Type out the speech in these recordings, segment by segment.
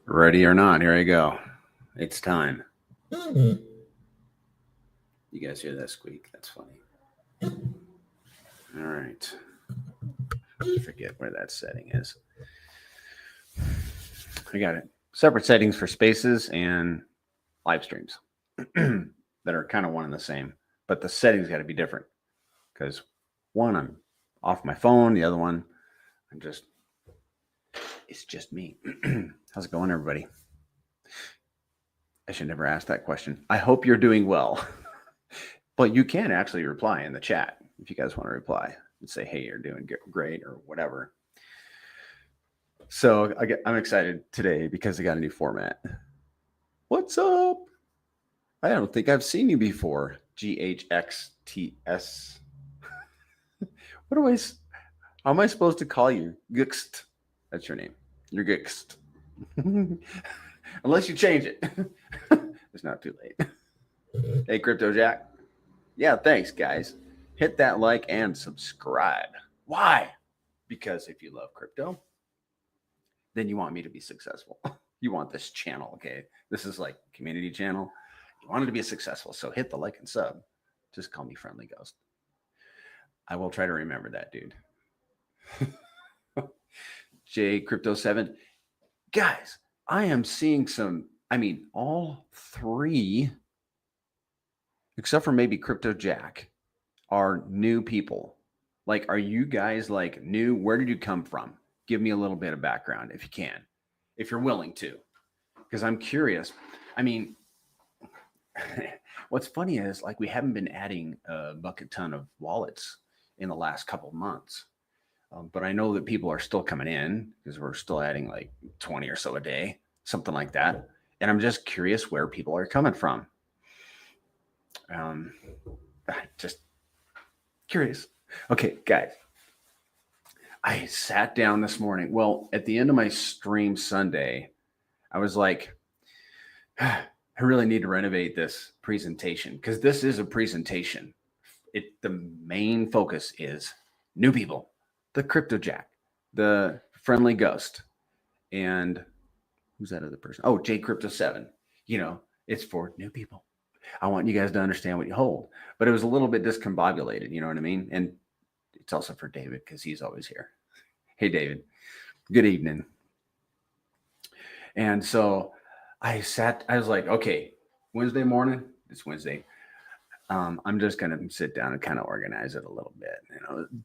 Ready or not, here I go. It's time. You guys hear that squeak? That's funny. All right. I forget where that setting is. I got it. Separate settings for spaces and live streams that are kind of one and the same, but the settings got to be different because one, I'm off my phone. The other one, it's just me. How's it going, everybody? I should never ask that question. I hope you're doing well. But you can actually reply in the chat if you guys want to reply and say, hey, you're doing great or whatever. So I'm excited today because I got a new format. What's up? I don't think I've seen you before. GHXTS. How am I supposed to call you? Gixt. That's your name. You're Gixt. Unless you change it. It's not too late. Hey, Crypto Jack. Yeah, thanks, guys. Hit that like and subscribe. Why? Because if you love crypto, then you want me to be successful. You want this channel, okay? This is like a community channel. You want it to be successful, so hit the like and sub. Just call me Friendly Ghost. I will try to remember that, dude. J Crypto 7. Guys, I am seeing all three, except for maybe Crypto Jack, are new people. Like, are you guys like new? Where did you come from? Give me a little bit of background if you can, if you're willing to, because I'm curious. I mean, what's funny is like we haven't been adding a bucket ton of wallets in the last couple of months. But I know that people are still coming in because we're still adding like 20 or so a day, something like that. And I'm just curious where people are coming from. Just curious. Okay, guys. I sat down this morning. Well, at the end of my stream Sunday, I was like, I really need to renovate this presentation because this is a presentation. The main focus is new people. The Crypto Jack, the Friendly Ghost, and who's that other person? Oh, J Crypto 7. It's for new people. I want you guys to understand what you hold. But it was a little bit discombobulated, you know what I mean? And it's also for David because he's always here. Hey, David. Good evening. And so I was like, okay, Wednesday morning, it's Wednesday. I'm just going to sit down and kind of organize it a little bit.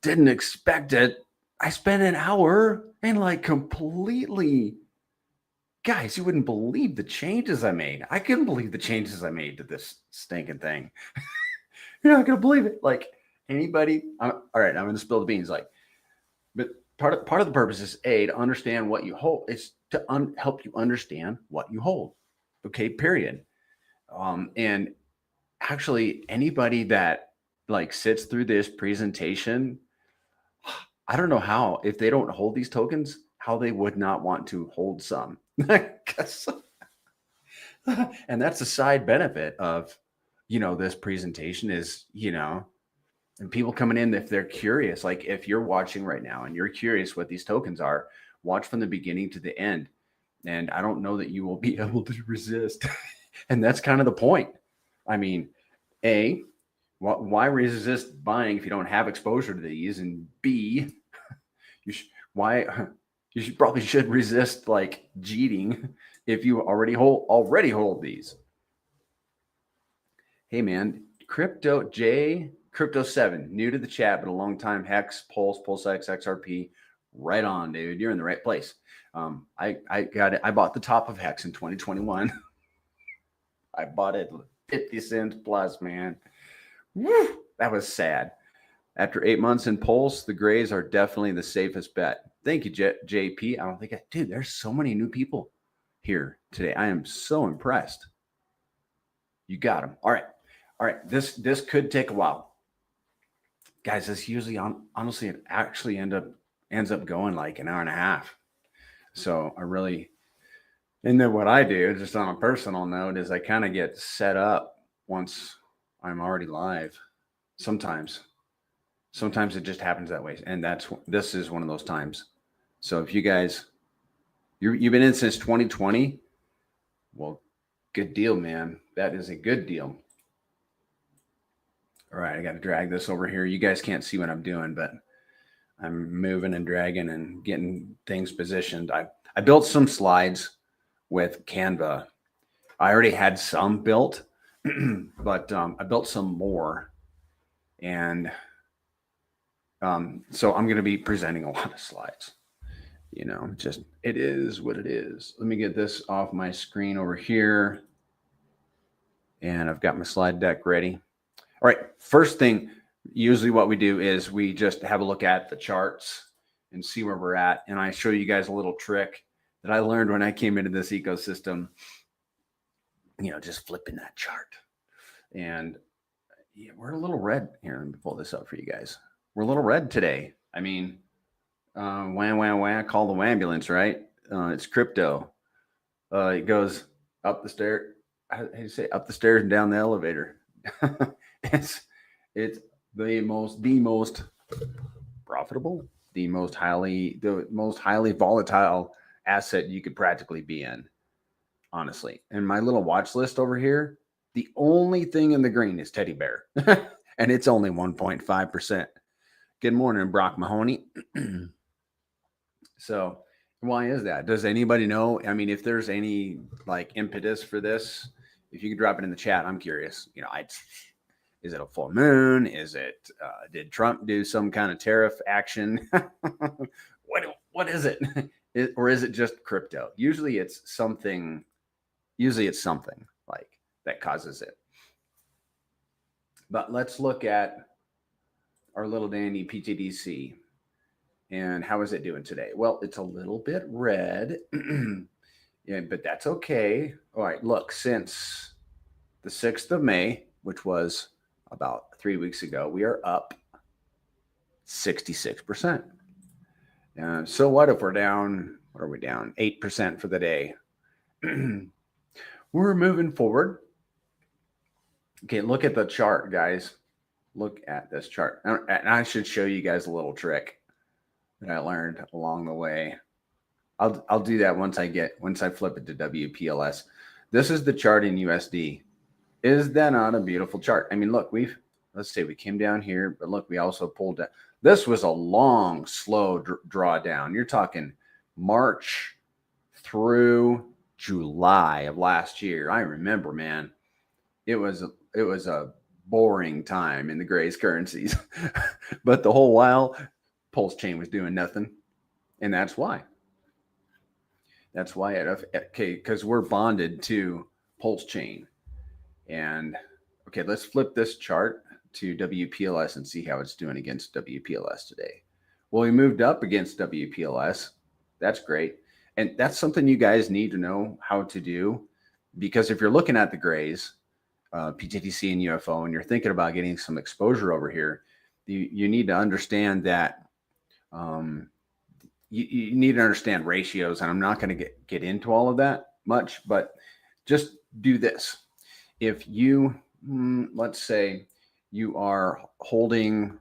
Didn't expect it. I spent an hour and like completely, guys, you wouldn't believe the changes I made. I couldn't believe the changes I made to this stinking thing. You're not going to believe it. Like anybody. All right, I'm going to spill the beans. But part of the purpose is to understand what you hold. It's to help you understand what you hold. Okay, period. And actually anybody that like sits through this presentation, I don't know how, if they don't hold these tokens, how they would not want to hold some. And that's a side benefit of, this presentation is, and people coming in, if they're curious, like if you're watching right now and you're curious what these tokens are, watch from the beginning to the end. And I don't know that you will be able to resist. And that's kind of the point. I mean, A, why resist buying if you don't have exposure to these? And B, you probably should resist like cheating if you already hold these. Hey man, Crypto 7, new to the chat, but a long time. Hex, PulseX, XRP. Right on, dude. You're in the right place. I got it. I bought the top of Hex in 2021. I bought it 50 cents plus, man. Woo, that was sad. After 8 months in Pulse, the grays are definitely the safest bet. Thank you, JP. I don't think dude, there's so many new people here today. I am so impressed. You got them. All right. This could take a while. Guys, this usually honestly it actually ends up going like an hour and a half. So and then what I do, just on a personal note, is I kind of get set up once I'm already live. Sometimes it just happens that way. And this is one of those times. So if you guys You've been in since 2020. Well, good deal, man. That is a good deal. All right, I got to drag this over here. You guys can't see what I'm doing, but I'm moving and dragging and getting things positioned. I built some slides with Canva. I already had some built, but I built some more. And so I'm going to be presenting a lot of slides. Just it is what it is. Let me get this off my screen over here. And I've got my slide deck ready. All right, first thing, usually what we do is we just have a look at the charts and see where we're at. And I show you guys a little trick that I learned when I came into this ecosystem, just flipping that chart. And yeah, we're a little red here. Let me pull this up for you guys. We're a little red today. I mean, wah, call the ambulance, right? It's crypto. It goes up the stair. How do you say up the stairs and down the elevator? it's the most profitable, the most highly volatile asset you could practically be in, honestly. And my little watch list over here, the only thing in the green is teddy bear, and it's only 1.5%. Good morning, Brock Mahoney. So why is that? Does anybody know? I mean, if there's any like impetus for this, if you could drop it in the chat, I'm curious. Is it a full moon? Is it, did Trump do some kind of tariff action? What is it? Or is it just crypto? Usually it's something like that causes it. But let's look at our little dandy pTGC. And how is it doing today? Well, it's a little bit red, yeah, but that's okay. All right, look, since the 6th of May, which was about 3 weeks ago, we are up 66%. So what if we're down, what are we down? 8% for the day. We're moving forward. Okay, look at the chart, guys. Look at this chart. And I should show you guys a little trick that I learned along the way. I'll do that once I flip it to WPLS. This is the chart in USD. Is that not a beautiful chart? I mean, look, let's say we came down here, but look, we also pulled down. This was a long, slow drawdown. You're talking March through July of last year. I remember, man, it was a boring time in the Grays currencies, but the whole while, Pulse Chain was doing nothing, and that's why. Because we're bonded to Pulse Chain. And okay, let's flip this chart to WPLS and see how it's doing against WPLS today. Well, we moved up against WPLS. That's great. And that's something you guys need to know how to do, because if you're looking at the Grays, pTGC and UFO, and you're thinking about getting some exposure over here, you need to understand that you need to understand ratios, and I'm not going to get into all of that much, but just do this. If you, let's say you are holding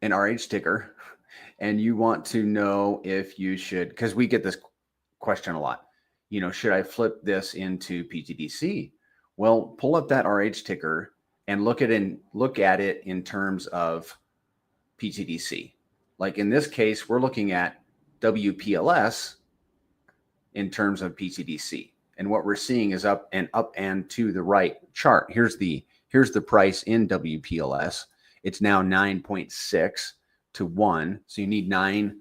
an RH ticker and you want to know if you should, because we get this question a lot, should I flip this into pTGC? Well, pull up that RH ticker and look at it in terms of pTGC. Like in this case, we're looking at WPLS in terms of pTGC. And what we're seeing is up and to the right chart. Here's the price in WPLS. It's now 9.6 to 1. So you need 9.6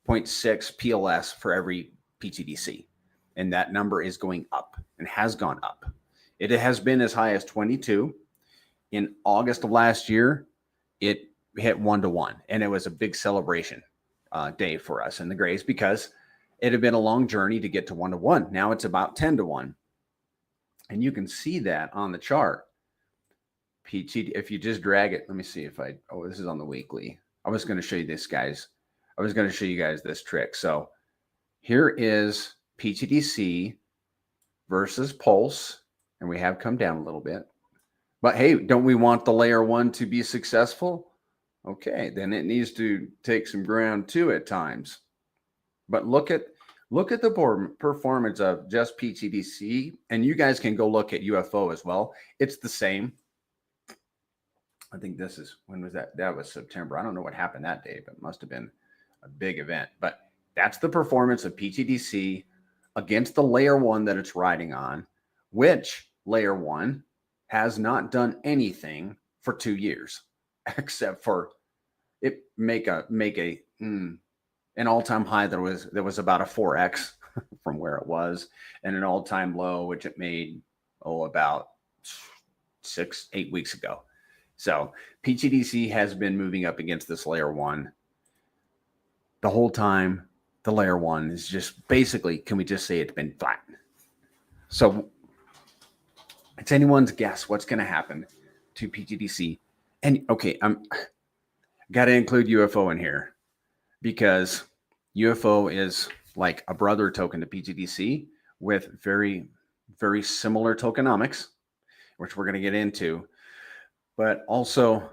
PLS for every pTGC. And that number is going up and has gone up. It has been as high as 22. In August of last year, it hit 1-to-1. And it was a big celebration day for us in the Grays, because it had been a long journey to get to 1-to-1. Now it's about 10-to-1. And you can see that on the chart. If you just drag it, let me see if this is on the weekly. I was going to show you this, guys. I was going to show you guys this trick. So here is pTGC versus Pulse, and we have come down a little bit. But hey, don't we want the layer one to be successful? Okay, then it needs to take some ground too at times. But look at Look at the performance of just pTGC, and you guys can go look at UFO as well. It's the same. I think this is, when was that? That was September. I don't know what happened that day, but it must have been a big event. But that's the performance of pTGC against the layer one that it's riding on, which layer one has not done anything for 2 years, except for it make an all-time high that was about a 4x from where it was, and an all-time low, which it made about 6-8 weeks ago. So pTGC has been moving up against this layer one the whole time. The layer one is just basically, can we just say it's been flat? So it's anyone's guess what's going to happen to pTGC. And okay, I'm got to include UFO in here because UFO is like a brother token to pTGC with very, very similar tokenomics, which we're going to get into, but also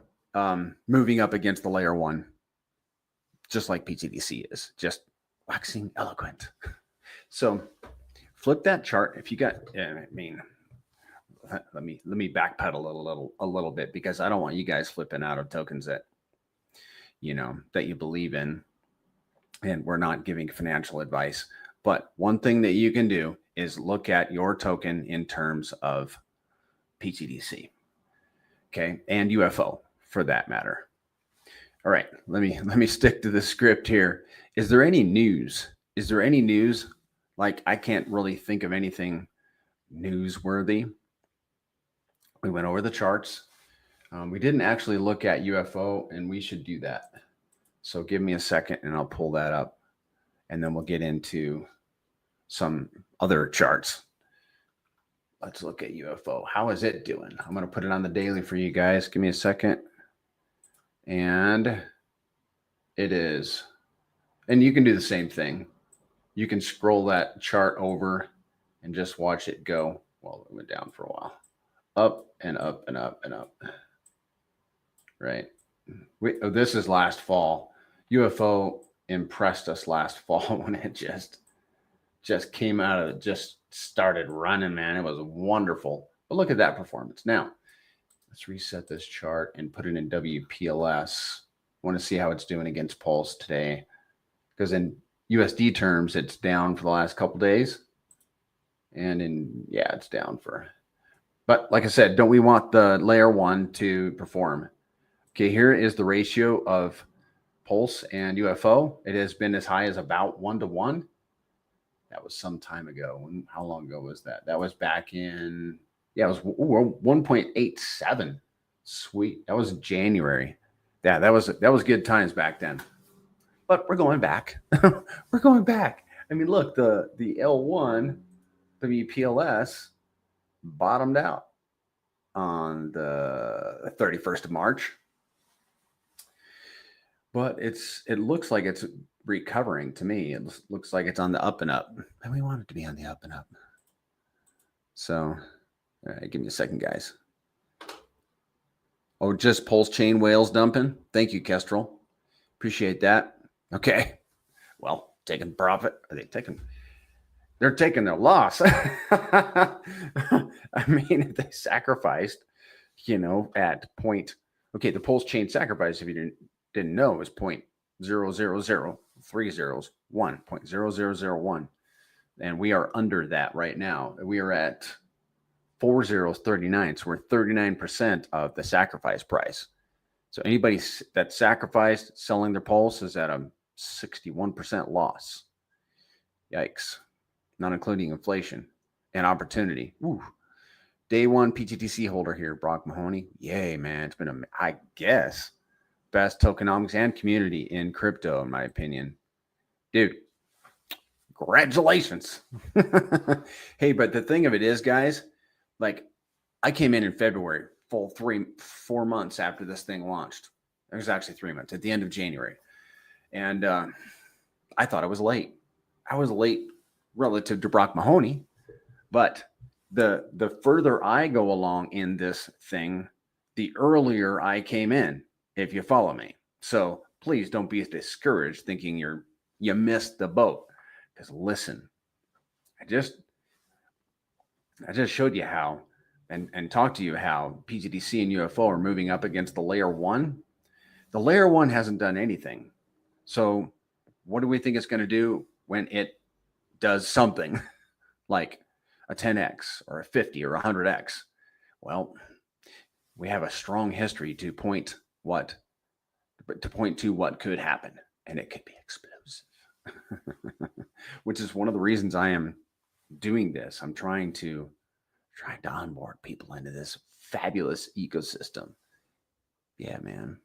moving up against the layer one, just like pTGC is, just waxing eloquent. So flip that chart. If you got, I mean, let me backpedal a little bit, because I don't want you guys flipping out of tokens that, you know, that you believe in, and we're not giving financial advice. But one thing that you can do is look at your token in terms of pTGC, okay, and UFO for that matter. All right, let me stick to the script here. Is there any news? Is there any news? Like, I can't really think of anything newsworthy. We went over the charts. We didn't actually look at UFO, and we should do that. So give me a second and I'll pull that up, and then we'll get into some other charts. Let's look at UFO. How is it doing? I'm going to put it on the daily for you guys. Give me a second. And it is. And you can do the same thing. You can scroll that chart over and just watch it go. Well, it went down for a while. Up and up and up and up. Right. This is last fall. UFO impressed us last fall when it just came out of it, just started running, man. It was wonderful. But look at that performance. Now, let's reset this chart and put it in WPLS. I want to see how it's doing against Pulse today, because in USD terms, it's down for the last couple days. And it's down for, but like I said, don't we want the layer one to perform? Okay, here is the ratio of Pulse and UFO. It has been as high as about 1-to-1. That was some time ago. How long ago was that? That was back in, it was 1.87. Sweet. That was January. Yeah, that was good times back then. But we're going back. We're going back. I mean, look, the L1 WPLS bottomed out on the 31st of March. But it looks like it's recovering to me. It looks like it's on the up and up. And we want it to be on the up and up. So, all right, give me a second, guys. Oh, just Pulse chain whales dumping. Thank you, Kestrel. Appreciate that. Okay. Well, taking profit. Are they taking? They're taking their loss. I mean, if they sacrificed, at point. Okay, the Pulse chain sacrifice, if you didn't know, is 0.000301, 0.0001. And we are under that right now. We are at 4039. So we're 39% of the sacrifice price. So anybody that sacrificed selling their Pulse is at a 61% loss. Yikes. Not including inflation and opportunity. Ooh. Day one pTGC holder here, Brock Mahoney. Yay, man. It's been, I guess, best tokenomics and community in crypto, in my opinion. Dude, congratulations. Hey, but the thing of it is, guys, like, I came in February, full 4 months after this thing launched. It was actually 3 months, at the end of January. And I thought I was late. I was late relative to Brock Mahoney, but the further I go along in this thing, the earlier I came in, if you follow me. So please don't be discouraged thinking you missed the boat, is listen. I just showed you how and talked to you how pTGC and UFO are moving up against the layer one. The layer one hasn't done anything. So what do we think it's going to do when it does something like a 10x or a 50 or a 100x? Well, we have a strong history to point to what could happen, and it could be explosive. Which is one of the reasons I am doing this. I'm trying to onboard people into this fabulous ecosystem. Yeah, man,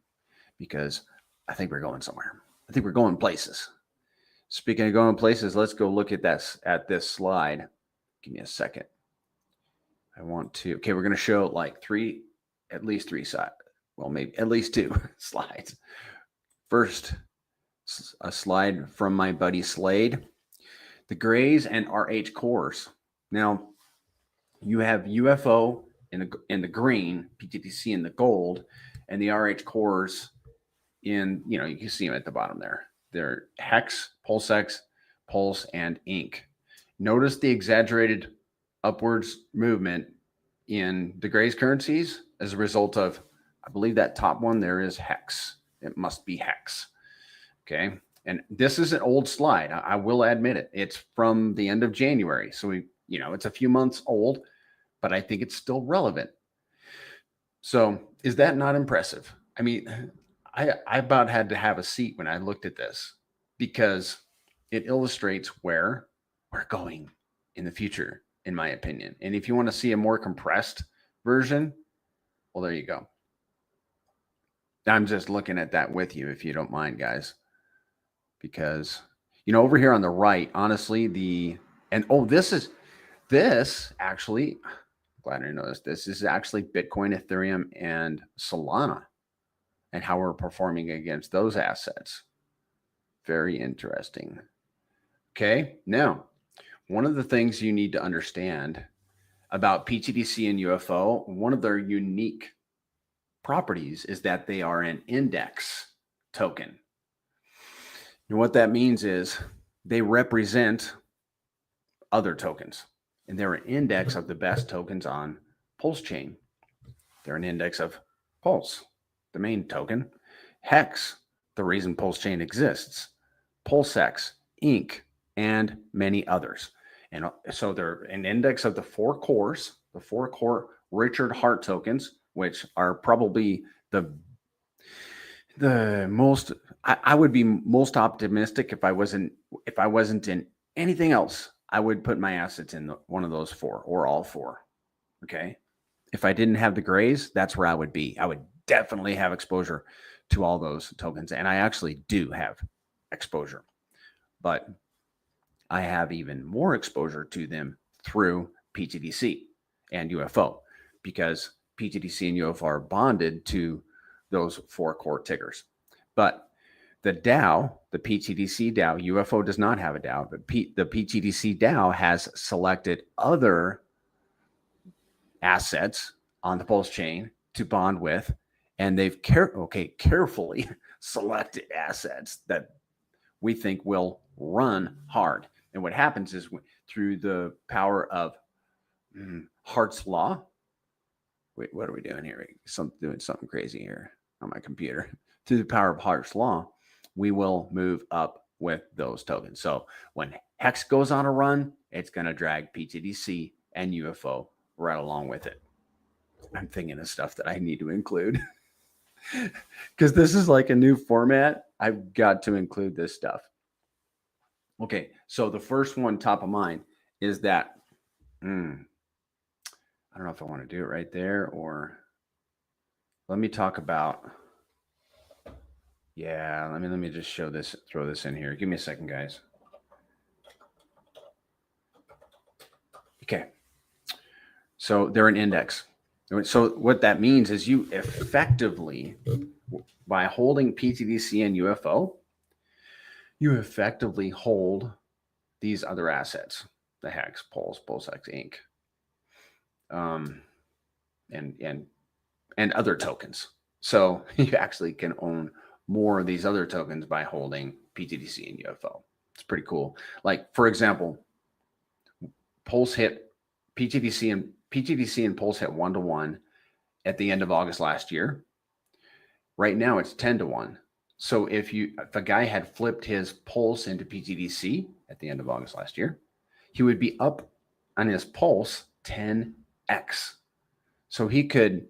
because I think we're going somewhere. I think we're going places. Speaking of going places, let's go look at this slide. Give me a second. We're going to show like at least three sides. Well, maybe at least two slides. First, a slide from my buddy Slade. The grays and RH cores. Now, you have UFO in the green, pTGC in the gold, and the RH cores in, you can see them at the bottom there. They're hex, pulse-X, pulse, and ink. Notice the exaggerated upwards movement in the grays currencies as a result of, I believe that top one there is hex. It must be hex. Okay. And this is an old slide. I will admit it. It's from the end of January. So it's a few months old, but I think it's still relevant. So is that not impressive? I mean, I about had to have a seat when I looked at this because it illustrates where we're going in the future, in my opinion. And if you want to see a more compressed version, well, there you go. I'm just looking at that with you, if you don't mind, guys. Because, over here on the right, honestly, this actually, glad I noticed this is actually Bitcoin, Ethereum, and Solana, and how we're performing against those assets. Very interesting. Okay, now, one of the things you need to understand about pTGC and UFO, one of their unique properties is that they are an index token. And what that means is they represent other tokens, and they're an index of the best tokens on Pulse chain. They're an index of Pulse, the main token, Hex, the reason Pulse chain exists, PulseX, Inc., and many others. And so they're an index of the four core Richard Hart tokens, which are probably the most, I would be most optimistic if I wasn't in anything else. I would put my assets in one of those four or all four. Okay. If I didn't have the grays, that's where I would be. I would definitely have exposure to all those tokens. And I actually do have exposure, but I have even more exposure to them through pTGC and UFO, because pTGC and UFO are bonded to those four core tickers. But the DAO, the pTGC DAO, UFO does not have a DAO, but the pTGC DAO has selected other assets on the Pulse chain to bond with, and they've carefully selected assets that we think will run hard. And what happens is through the power of Hart's law. Wait, what are we doing here? Doing something crazy here on my computer. Through the power of Hart's law, we will move up with those tokens. So when Hex goes on a run, it's going to drag pTGC and UFO right along with it. I'm thinking of stuff that I need to include because this is like a new format. I've got to include this stuff. Okay, so the first one top of mind is that I don't know if I want to do it right there, or let me talk about. Yeah, let me just throw this in here. Give me a second, guys. Okay. So they're an index. So what that means is you effectively, by holding pTGC and UFO, you effectively hold these other assets, the Hex, Pulse, PulseX, Inc., and other tokens. So you actually can own more of these other tokens by holding pTGC and UFO. It's pretty cool. Like, for example, Pulse hit PTDC and Pulse hit 1-to-1 at the end of August last year. Right now it's 10-to-1. So if a guy had flipped his Pulse into PTDC at the end of August last year, he would be up on his Pulse 10x. So he could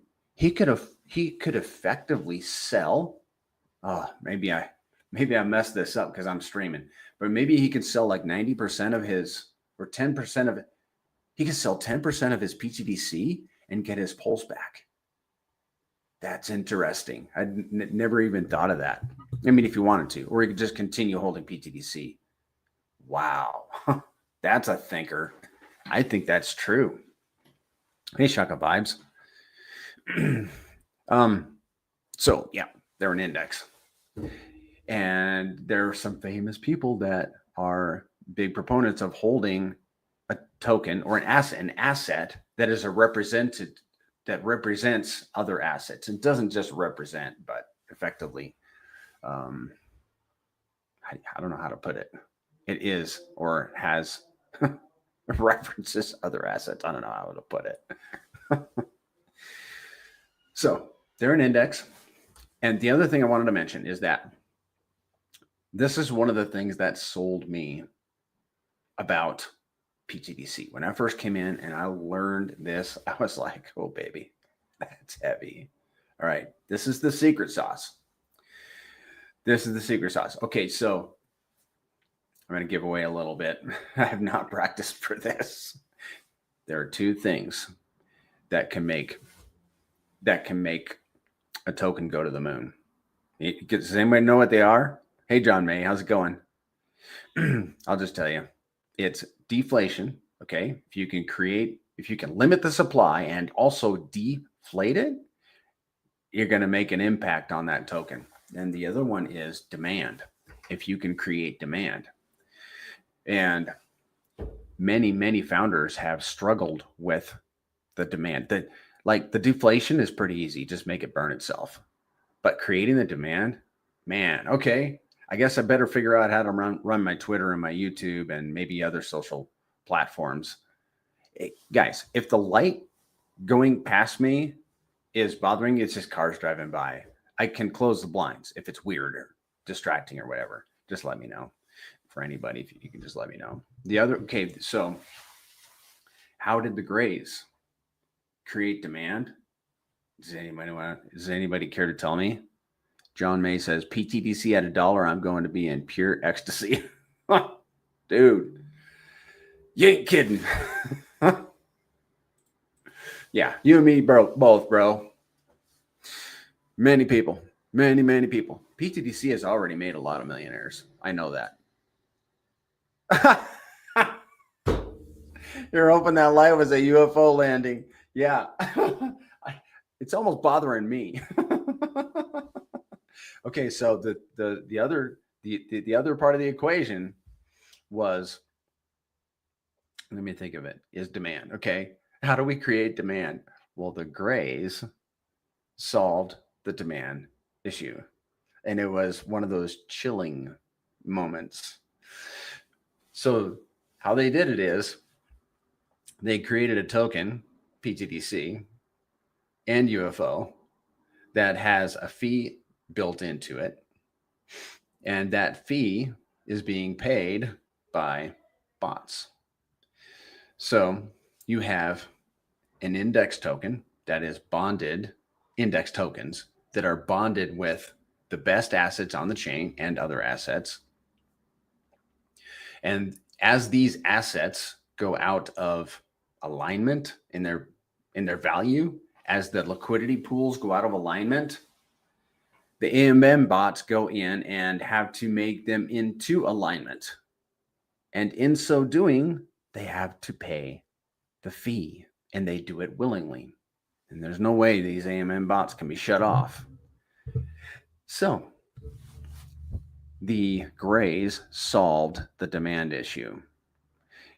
effectively sell. Oh, maybe I messed this up because I'm streaming, but maybe he could sell like 90% of his, or 10% of it. He could sell 10% of his PTDC and get his Pulse back. That's interesting. I'd never even thought of that. I mean, if you wanted to, or you could just continue holding PTDC. Wow. That's a thinker. I think that's true. Hey, Shaka Vibes. So yeah, they're an index. And there are some famous people that are big proponents of holding a token or an asset that is that represents other assets. It doesn't just represent, but effectively, I don't know how to put it. It is or has references other assets. I don't know how to put it. So they're an index. And the other thing I wanted to mention is that this is one of the things that sold me about PTDC. When I first came in and I learned this, I was like, oh, baby, that's heavy. All right, this is the secret sauce. This is the secret sauce. Okay, so I'm going to give away a little bit. I have not practiced for this. There are two things that can make a token go to the moon. Does anybody know what they are? Hey, John May, how's it going? I'll just tell you. It's deflation, okay? If you can limit the supply and also deflate it, you're going to make an impact on that token. And the other one is demand. If you can create demand. And many founders have struggled with the demand. The deflation is pretty easy. Just make it burn itself. But creating the demand, man, okay. I guess I better figure out how to run my Twitter and my YouTube and maybe other social platforms. Hey, guys, if the light going past me is bothering you, it's just cars driving by. I can close the blinds if it's weird or distracting or whatever. Just let me know. For anybody, if you can just let me know. Okay, so how did the Grays create demand? Does anybody care to tell me? John May says, PTDC at $1, I'm going to be in pure ecstasy. Dude, you ain't kidding. Yeah, you and me, both, bro. Many people. PTDC has already made a lot of millionaires. I know that. You're hoping that light was a UFO landing. Yeah. It's almost bothering me. Okay, so the other part of the equation was, let me think of it, is demand. Okay, how do we create demand? Well, the Grays solved the demand issue, and it was one of those chilling moments. So how they did it is they created a token, PTDC and UFO, that has a fee built into it. And that fee is being paid by bots. So you have an index token that is bonded, index tokens that are bonded with the best assets on the chain and other assets. And as these assets go out of alignment in their value, as the liquidity pools go out of alignment, the AMM bots go in and have to make them into alignment. And in so doing, they have to pay the fee, and they do it willingly. And there's no way these AMM bots can be shut off. So the Grays solved the demand issue.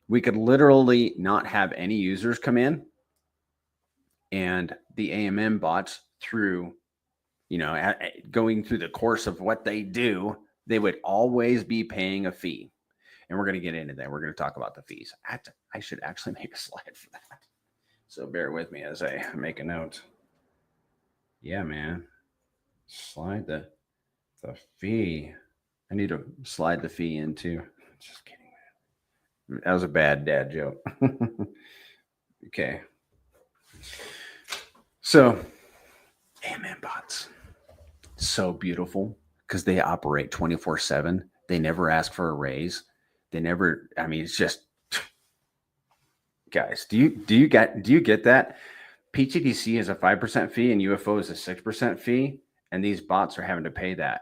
We could literally not have any users come in, and the AMM bots, through, going through the course of what they do, they would always be paying a fee. And we're going to get into that. We're going to talk about the fees. I should actually make a slide for that. So bear with me as I make a note. Yeah, man. Slide the fee. I need to slide the fee into. Just kidding, man. That was a bad dad joke. Okay. So, AMM bots. So beautiful because they operate 24/7. They never ask for a raise. They never, I mean, it's just, guys, do you get that? pTGC is a 5% fee and UFO is a 6% fee, and these bots are having to pay that.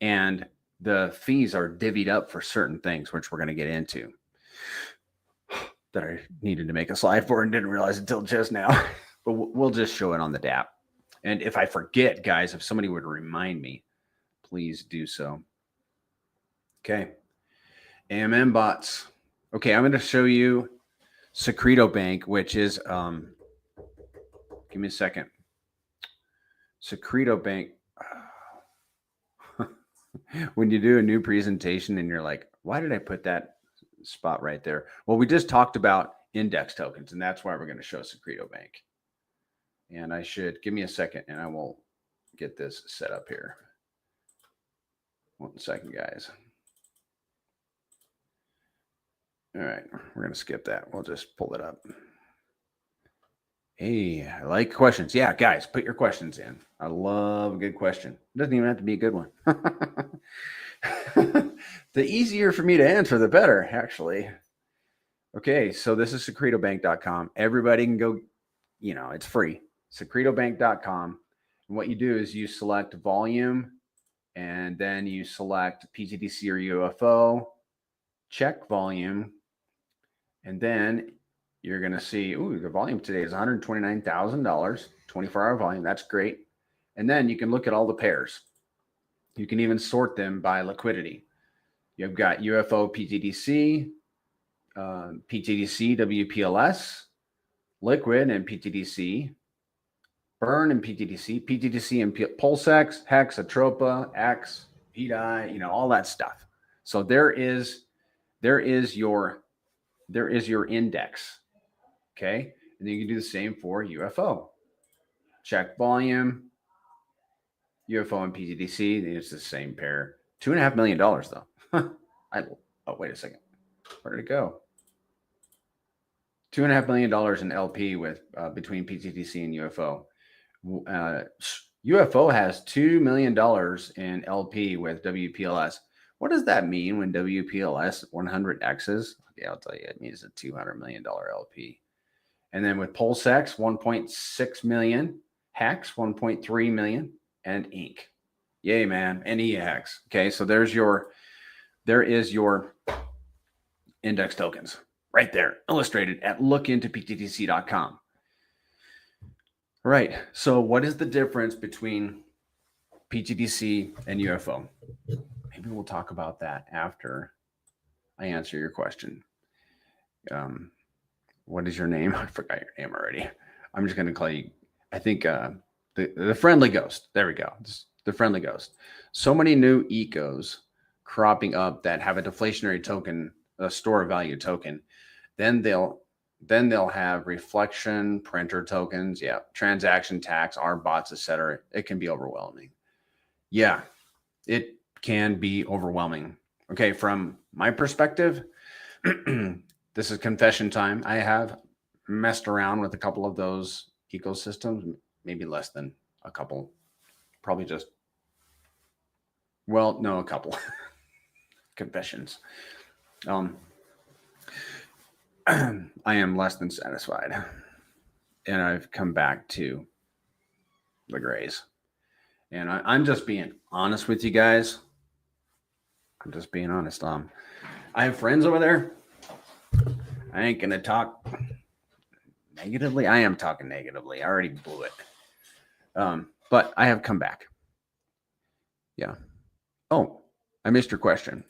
And the fees are divvied up for certain things, which we're going to get into. That I needed to make a slide for and didn't realize until just now. But we'll just show it on the DApp. And if I forget, guys, if somebody would remind me, please do so. Okay. AMM bots. Okay, I'm going to show you Secreto Bank, which is, give me a second. Secreto Bank. When you do a new presentation and you're like, why did I put that spot right there? Well, we just talked about index tokens, and that's why we're going to show Secreto Bank. And I should, give me a second, and I will get this set up here. 1 second, guys. All right, we're going to skip that. We'll just pull it up. Hey, I like questions. Yeah, guys, put your questions in. I love a good question. It doesn't even have to be a good one. The easier for me to answer, the better, actually. Okay, so this is secretobank.com. Everybody can go, you know, it's free. Secretobank.com. And what you do is you select volume, and then you select pTGC or UFO, check volume, and then you're going to see, ooh, the volume today is $129,000, 24-hour volume. That's great. And then you can look at all the pairs. You can even sort them by liquidity. You've got UFO pTGC, pTGC WPLS, liquid and pTGC, burn and pTGC, pTGC and PulseX, Hex, Atropa, X, PDI, you know, all that stuff. So there is your index. Okay. And then you can do the same for UFO. Check volume, UFO and pTGC. It's the same pair. $2.5 million though. Oh, wait a second. Where did it go? $2.5 million in LP with between pTGC and UFO. UFO has $2 million in LP with WPLS. What does that mean when WPLS 100Xs? Okay, I'll tell you. It means a $200 million LP. And then with PulseX, 1.6 million, Hex, 1.3 million, and Inc. Yay, man. And EHEX. Okay, so there is your index tokens right there, illustrated at lookintoptgc.com. All right, so what is the difference between pTGC and UFO? Maybe we'll talk about that after I answer your question. What is your name? I forgot your name already. I'm just going to call you, I think, the Friendly Ghost. There we go. The Friendly Ghost. So many new ecos cropping up that have a deflationary token, a store of value token. Then they'll have reflection, printer tokens, yeah, transaction tax, ARB bots, etc. It can be overwhelming. Yeah, it can be overwhelming. Okay, from my perspective, this is confession time. I have messed around with a couple of those ecosystems, maybe less than a couple, probably just, well, no, a couple confessions. I am less than satisfied, and I've come back to the grays. And I'm just being honest with you guys. I'm just being honest. I have friends over there. I ain't gonna talk negatively. I am talking negatively. I already blew it. But I have come back. Yeah. Oh, I missed your question.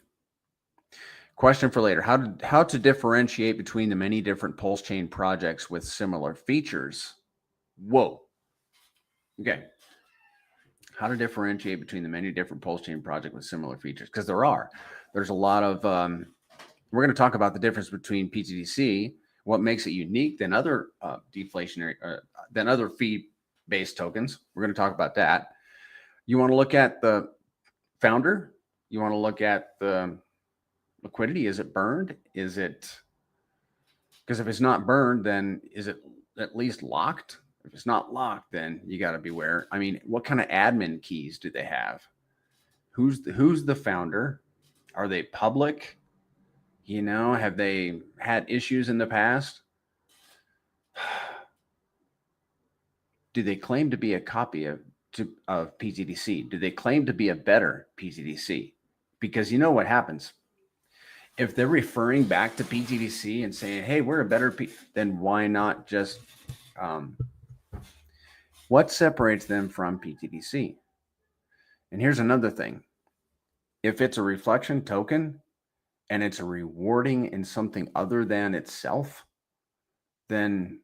Question for later. How to differentiate between the many different pulse chain projects with similar features? Whoa. Okay. How to differentiate between the many different pulse chain projects with similar features? Because there's a lot of we're going to talk about the difference between pTGC, what makes it unique than other deflationary, than other fee-based tokens. We're going to talk about that. You want to look at the founder. You want to look at the liquidity. Is it burned? Is it, because if it's not burned, then is it at least locked? If it's not locked, then you got to beware. I mean, what kind of admin keys do they have? Who's the founder? Are they public? You know, have they had issues in the past? Do they claim to be a copy of pTGC? Do they claim to be a better pTGC? Because you know what happens. If they're referring back to pTGC and saying, hey, we're a better then why not just what separates them from pTGC? And here's another thing. If it's a reflection token and it's a rewarding in something other than itself, then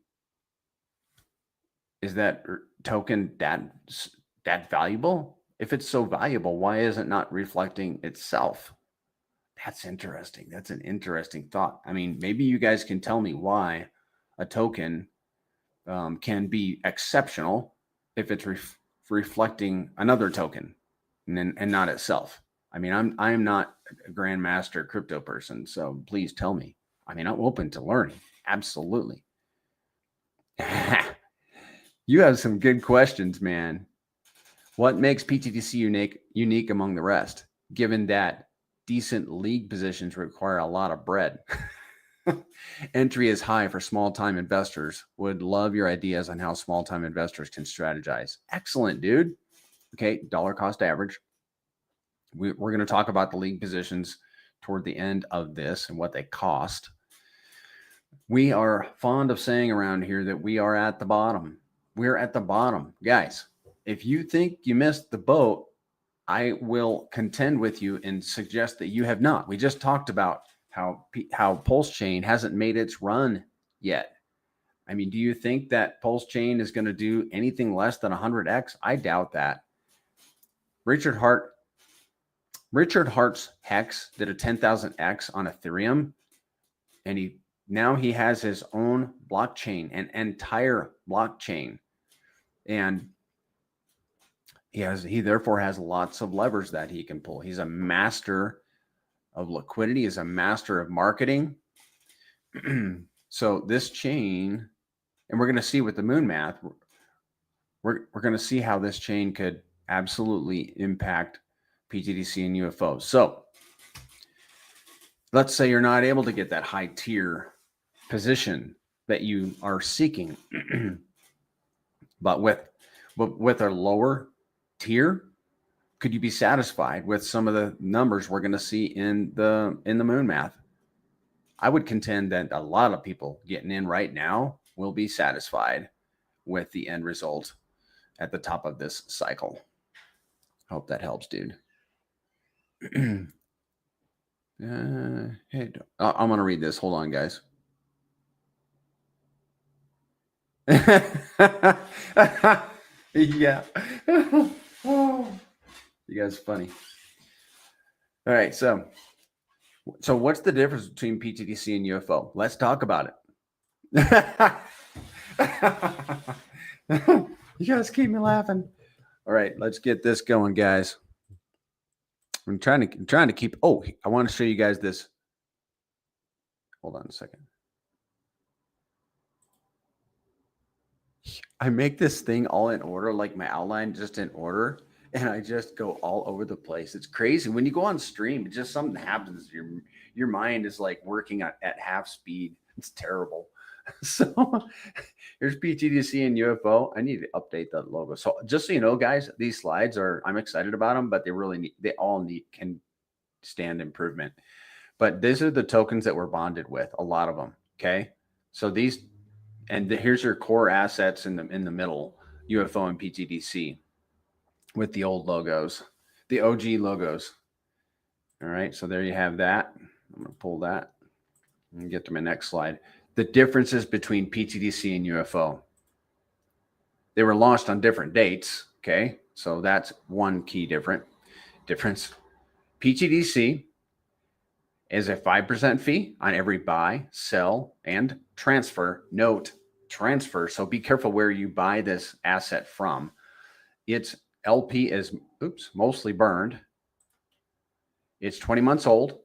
is that token that valuable? If it's so valuable, why is it not reflecting itself? That's interesting. That's an interesting thought. I mean, maybe you guys can tell me why a token can be exceptional if it's reflecting another token and not itself. I mean, I'm not a grandmaster crypto person, so please tell me. I mean, I'm open to learning. Absolutely. You have some good questions, man. What makes pTGC unique among the rest, given that decent league positions require a lot of bread? Entry is high for small-time investors. Would love your ideas on how small-time investors can strategize. Excellent, dude. Okay, dollar cost average. We're going to talk about the league positions toward the end of this and what they cost. We are fond of saying around here that we are at the bottom. We're at the bottom. Guys, if you think you missed the boat, I will contend with you and suggest that you have not. We just talked about how Pulse Chain hasn't made its run yet. I mean, do you think that Pulse Chain is going to do anything less than 100x? I doubt that. Richard Hart's Hex did a 10,000x on Ethereum, and he has his own blockchain, an entire blockchain, and he therefore has lots of levers that he can pull. He's a master of liquidity, is a master of marketing. So this chain, and we're going to see with the moon math, we're going to see how this chain could absolutely impact pTGC and UFO. So let's say you're not able to get that high tier position that you are seeking, but with a lower tier, could you be satisfied with some of the numbers we're going to see in the moon math? I would contend that a lot of people getting in right now will be satisfied with the end result at the top of this cycle. Hope that helps, dude. Hey, I'm going to read this. Hold on, guys. Yeah. You guys are funny. All right. So what's the difference between pTGC and UFO? Let's talk about it. You guys keep me laughing. All right, let's get this going, guys. I'm trying to keep. Oh, I want to show you guys this. Hold on a second. I make this thing all in order, like my outline just in order, and I just go all over the place. It's crazy. When you go on stream, it just something happens. Your mind is like working at half speed. It's terrible. So here's pTGC and UFO. I need to update that logo. So just so you know, guys, these slides I'm excited about them, but they all can stand improvement. But these are the tokens that we're bonded with, a lot of them. Okay. So here's your core assets in the middle, UFO and pTGC with the old logos, the OG logos. All right. So there you have that. I'm going to pull that and get to my next slide. The differences between pTGC and UFO. They were launched on different dates. Okay. So that's one key difference. pTGC is a 5% fee on every buy, sell, and transfer. Note transfer. So be careful where you buy this asset from. Its LP is mostly burned. It's 20 months old.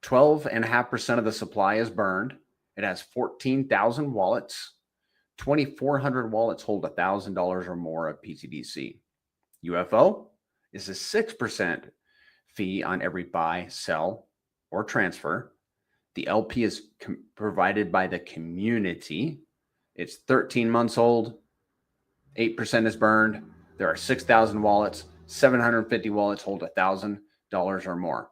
12.5% of the supply is burned. It has 14,000 wallets. 2,400 wallets hold $1,000 or more of pTGC. UFO is a 6% fee on every buy, sell, or transfer. The LP is provided by the community. It's 13 months old. 8% is burned. There are 6,000 wallets. 750 wallets hold $1,000 or more.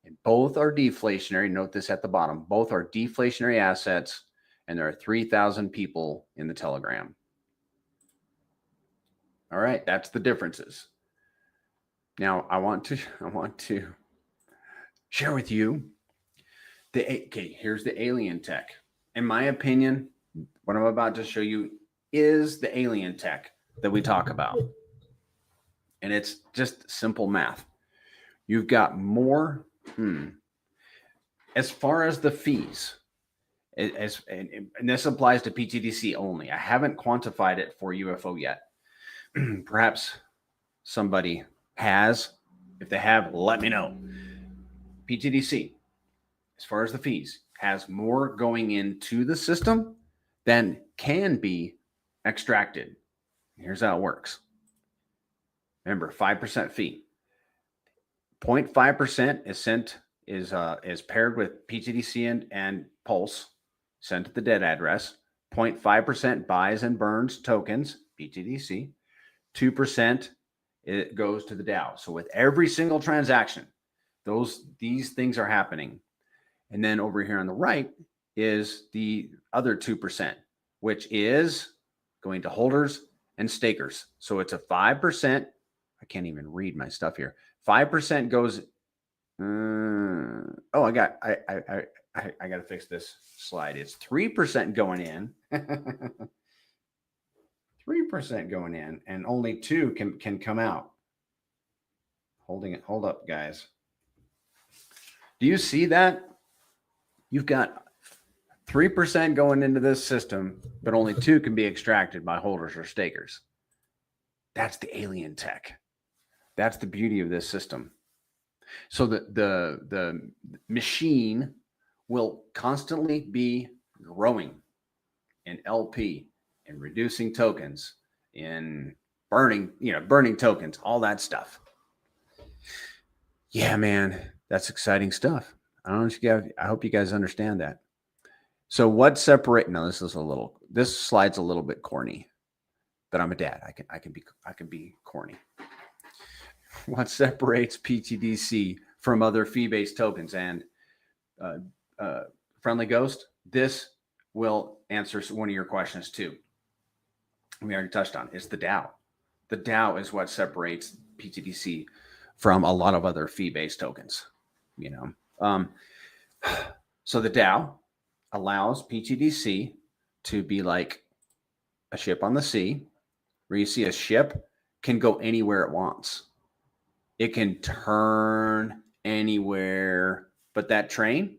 And both are deflationary. Note this at the bottom. Both are deflationary assets, and there are 3,000 people in the Telegram. All right, that's the differences. Now, I want to share with you here's the alien tech. In my opinion, what I'm about to show you is the alien tech that we talk about. And it's just simple math. You've got more as far as the fees, and this applies to pTGC only. I haven't quantified it for UFO yet. Perhaps somebody has. If they have, let me know. pTGC, as far as the fees, has more going into the system than can be extracted. Here's how it works. Remember, 5% fee. 0.5% is paired with pTGC and Pulse, sent to the dead address. 0.5% buys and burns tokens, pTGC. 2% it goes to the DAO. So with every single transaction, these things are happening. And then over here on the right is the other 2%, which is going to holders and stakers. So it's a 5%. I can't even read my stuff here. 5% goes. I got to fix this slide. It's 3% going in. 3% going in, and only 2 can come out. Hold up, guys. Do you see that? You've got 3% going into this system, but only 2 can be extracted by holders or stakers. That's the alien tech. That's the beauty of this system. So the machine will constantly be growing in LP, in reducing tokens, in burning tokens, all that stuff. Yeah, man, that's exciting stuff. I hope you guys understand that. So what separate? No, this slide's a little bit corny, but I'm a dad. I can be corny. What separates pTGC from other fee-based tokens? And Friendly Ghost, this will answer one of your questions too. We already touched on it's the DAO. The DAO is what separates pTGC from a lot of other fee-based tokens. So the DAO allows pTGC to be like a ship on the sea, where you see a ship can go anywhere it wants. It can turn anywhere, but that train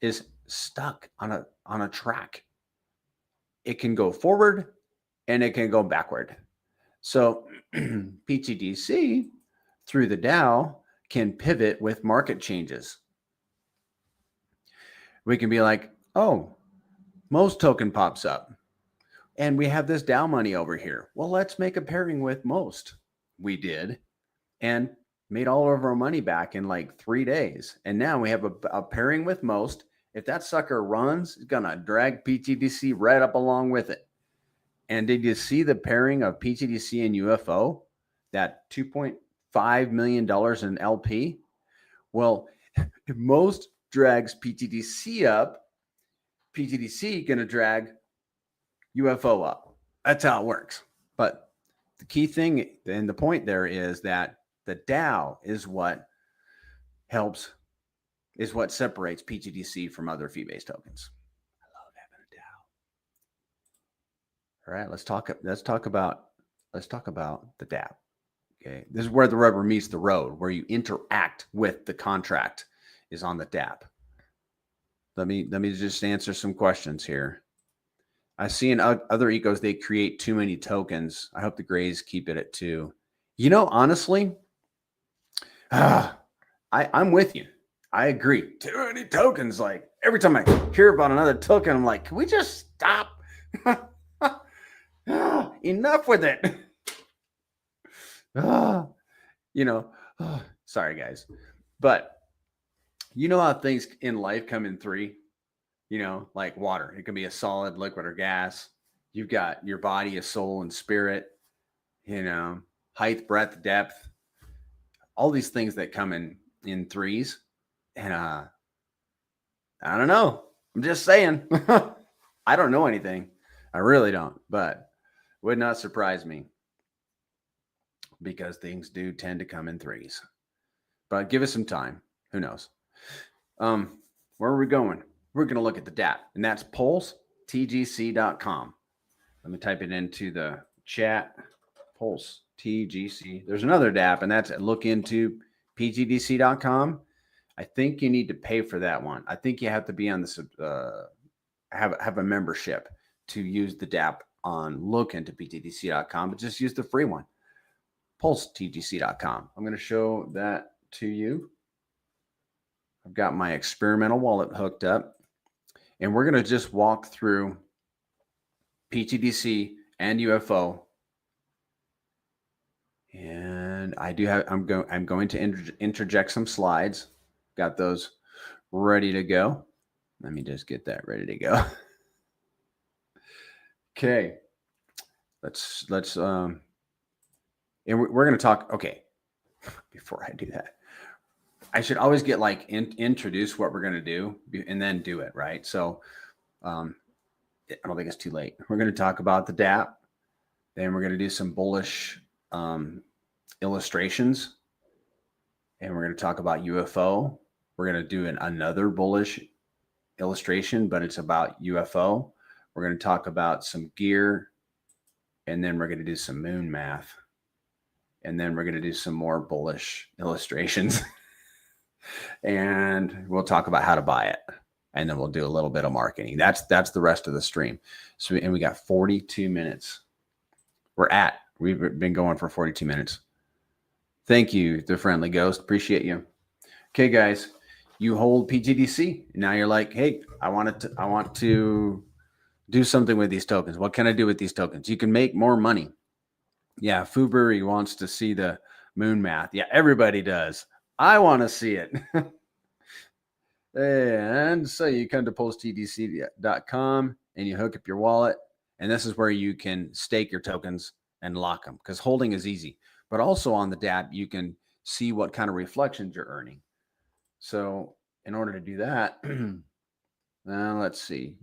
is stuck on a track. It can go forward and it can go backward. So pTGC through the DAO can pivot with market changes. We can be like, oh, most token pops up and we have this DAO money over here. Well, let's make a pairing with most. We did, and made all of our money back in like 3 days. And now we have a pairing with most. If that sucker runs, it's going to drag pTGC right up along with it. And did you see the pairing of pTGC and UFO? That $2.5 million in LP? Well, if most drags pTGC up, pTGC going to drag UFO up. That's how it works. But the key thing and the point there is that the DAO is what separates pTGC from other fee-based tokens. I love having a DAO. All right, let's talk about the DAO. Okay, this is where the rubber meets the road, where you interact with the contract. is on the DApp. Let me just answer some questions here. I see in other ecos they create too many tokens. I hope the grays keep it at 2. You know, honestly, I'm with you. I agree. Too many tokens. Like every time I hear about another token, I'm like, can we just stop? Enough with it. You know, sorry guys, but you know how things in life come in 3, you know, like water. It can be a solid, liquid, or gas. You've got your body, a soul, and spirit, you know, height, breadth, depth, all these things that come in 3s. And I don't know. I'm just saying. I don't know anything. I really don't, but would not surprise me because things do tend to come in 3s. But give us some time. Who knows? Where are we going? We're going to look at the DApp, and that's pulsetgc.com. Let me type it into the chat. Pulse TGC. There's another DApp, and that's look into ptgc.com. I think you need to pay for that one. I think you have to be on the have a membership to use the DApp on look into ptgc.com, but just use the free one. pulsetgc.com. I'm going to show that to you. I've got my experimental wallet hooked up, and we're going to just walk through pTGC and UFO. And I do have, I'm going to interject some slides. Got those ready to go. Let me just get that ready to go. Okay. Let's and we're going to talk. Okay. Before I do that, I should always get like introduce what we're going to do and then do it. Right. So, I don't think it's too late. We're going to talk about the DApp. Then we're going to do some bullish illustrations. And we're going to talk about UFO. We're going to do another bullish illustration, but it's about UFO. We're going to talk about some gear. And then we're going to do some moon math. And then we're going to do some more bullish illustrations. And we'll talk about how to buy it. And then we'll do a little bit of marketing. That's the rest of the stream. So, and we got 42 minutes. We've been going for 42 minutes. Thank you, the friendly ghost. Appreciate you. Okay, guys, you hold pTGC. Now you're like, hey, I want to do something with these tokens. What can I do with these tokens? You can make more money. Yeah, Fubury wants to see the moon math. Yeah, everybody does. I want to see it. And so you come to pulsetgc.com and you hook up your wallet. And this is where you can stake your tokens and lock them, because holding is easy. But also on the DApp, you can see what kind of reflections you're earning. So in order to do that, let's see.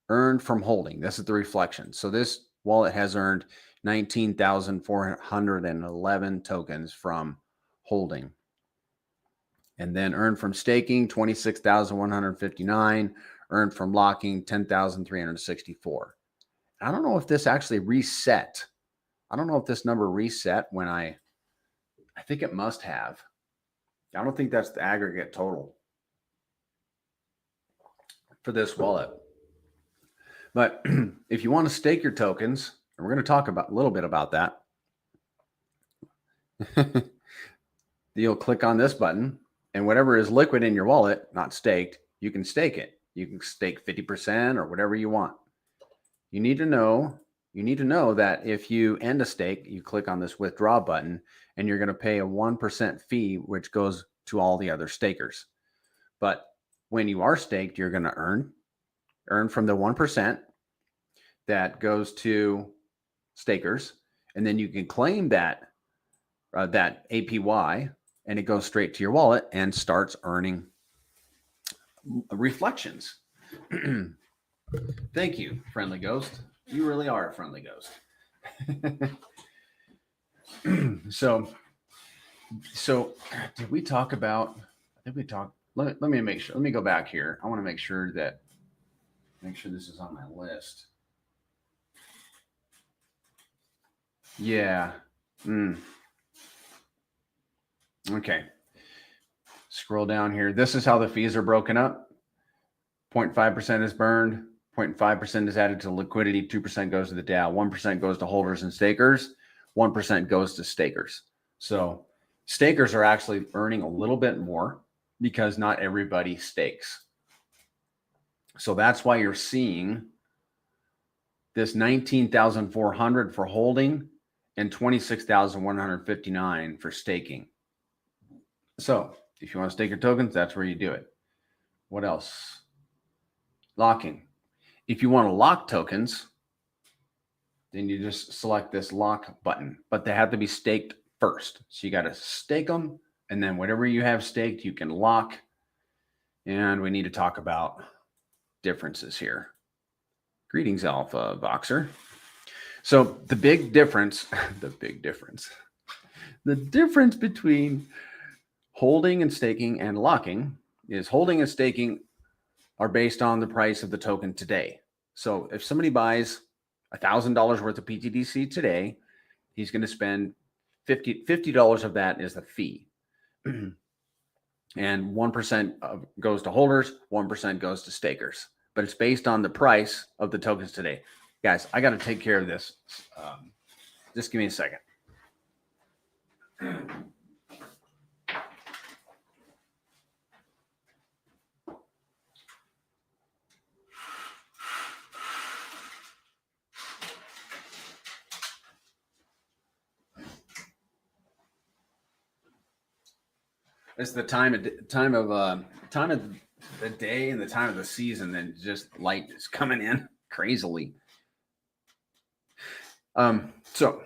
Earned from holding. This is the reflection. So this wallet has earned 19,411 tokens from holding. And then earned from staking, 26,159. Earned from locking, 10,364. I don't know if this actually reset. I don't know if this number reset when I think it must have. I don't think that's the aggregate total for this wallet. But if you want to stake your tokens, and we're going to talk about a little bit about that, you'll click on this button, and whatever is liquid in your wallet, not staked, you can stake it. You can stake 50% or whatever you want. You need to know that if you end a stake, you click on this withdraw button, and you're going to pay a 1% fee, which goes to all the other stakers. But when you are staked, you're going to earn from the 1% that goes to stakers, and then you can claim that APY, and it goes straight to your wallet and starts earning reflections. Thank you, friendly ghost. You really are a friendly ghost. So did we talk about, I think we talked, let me make sure, let me go back here. I want to make sure this is on my list. Yeah. Okay. Scroll down here. This is how the fees are broken up. 0.5% is burned. 0.5% is added to liquidity. 2% goes to the DAO. 1% goes to holders and stakers. 1% goes to stakers. So stakers are actually earning a little bit more because not everybody stakes. So that's why you're seeing this 19,400 for holding and 26,159 for staking. So if you want to stake your tokens, that's where you do it. What else? Locking. If you want to lock tokens, then you just select this lock button, but they have to be staked first. So you got to stake them, and then whatever you have staked, you can lock. And we need to talk about differences here. Greetings, Alpha Voxer. So the difference between holding and staking and locking is holding and staking are based on the price of the token today. So if somebody buys $1,000 worth of pTGC today, he's going to spend $50 of that is the fee. And 1% goes to holders, 1% goes to stakers. But it's based on the price of the tokens today. Guys, I got to take care of this. Just give me a second. It's the time of the day and the time of the season that just light is coming in crazily. So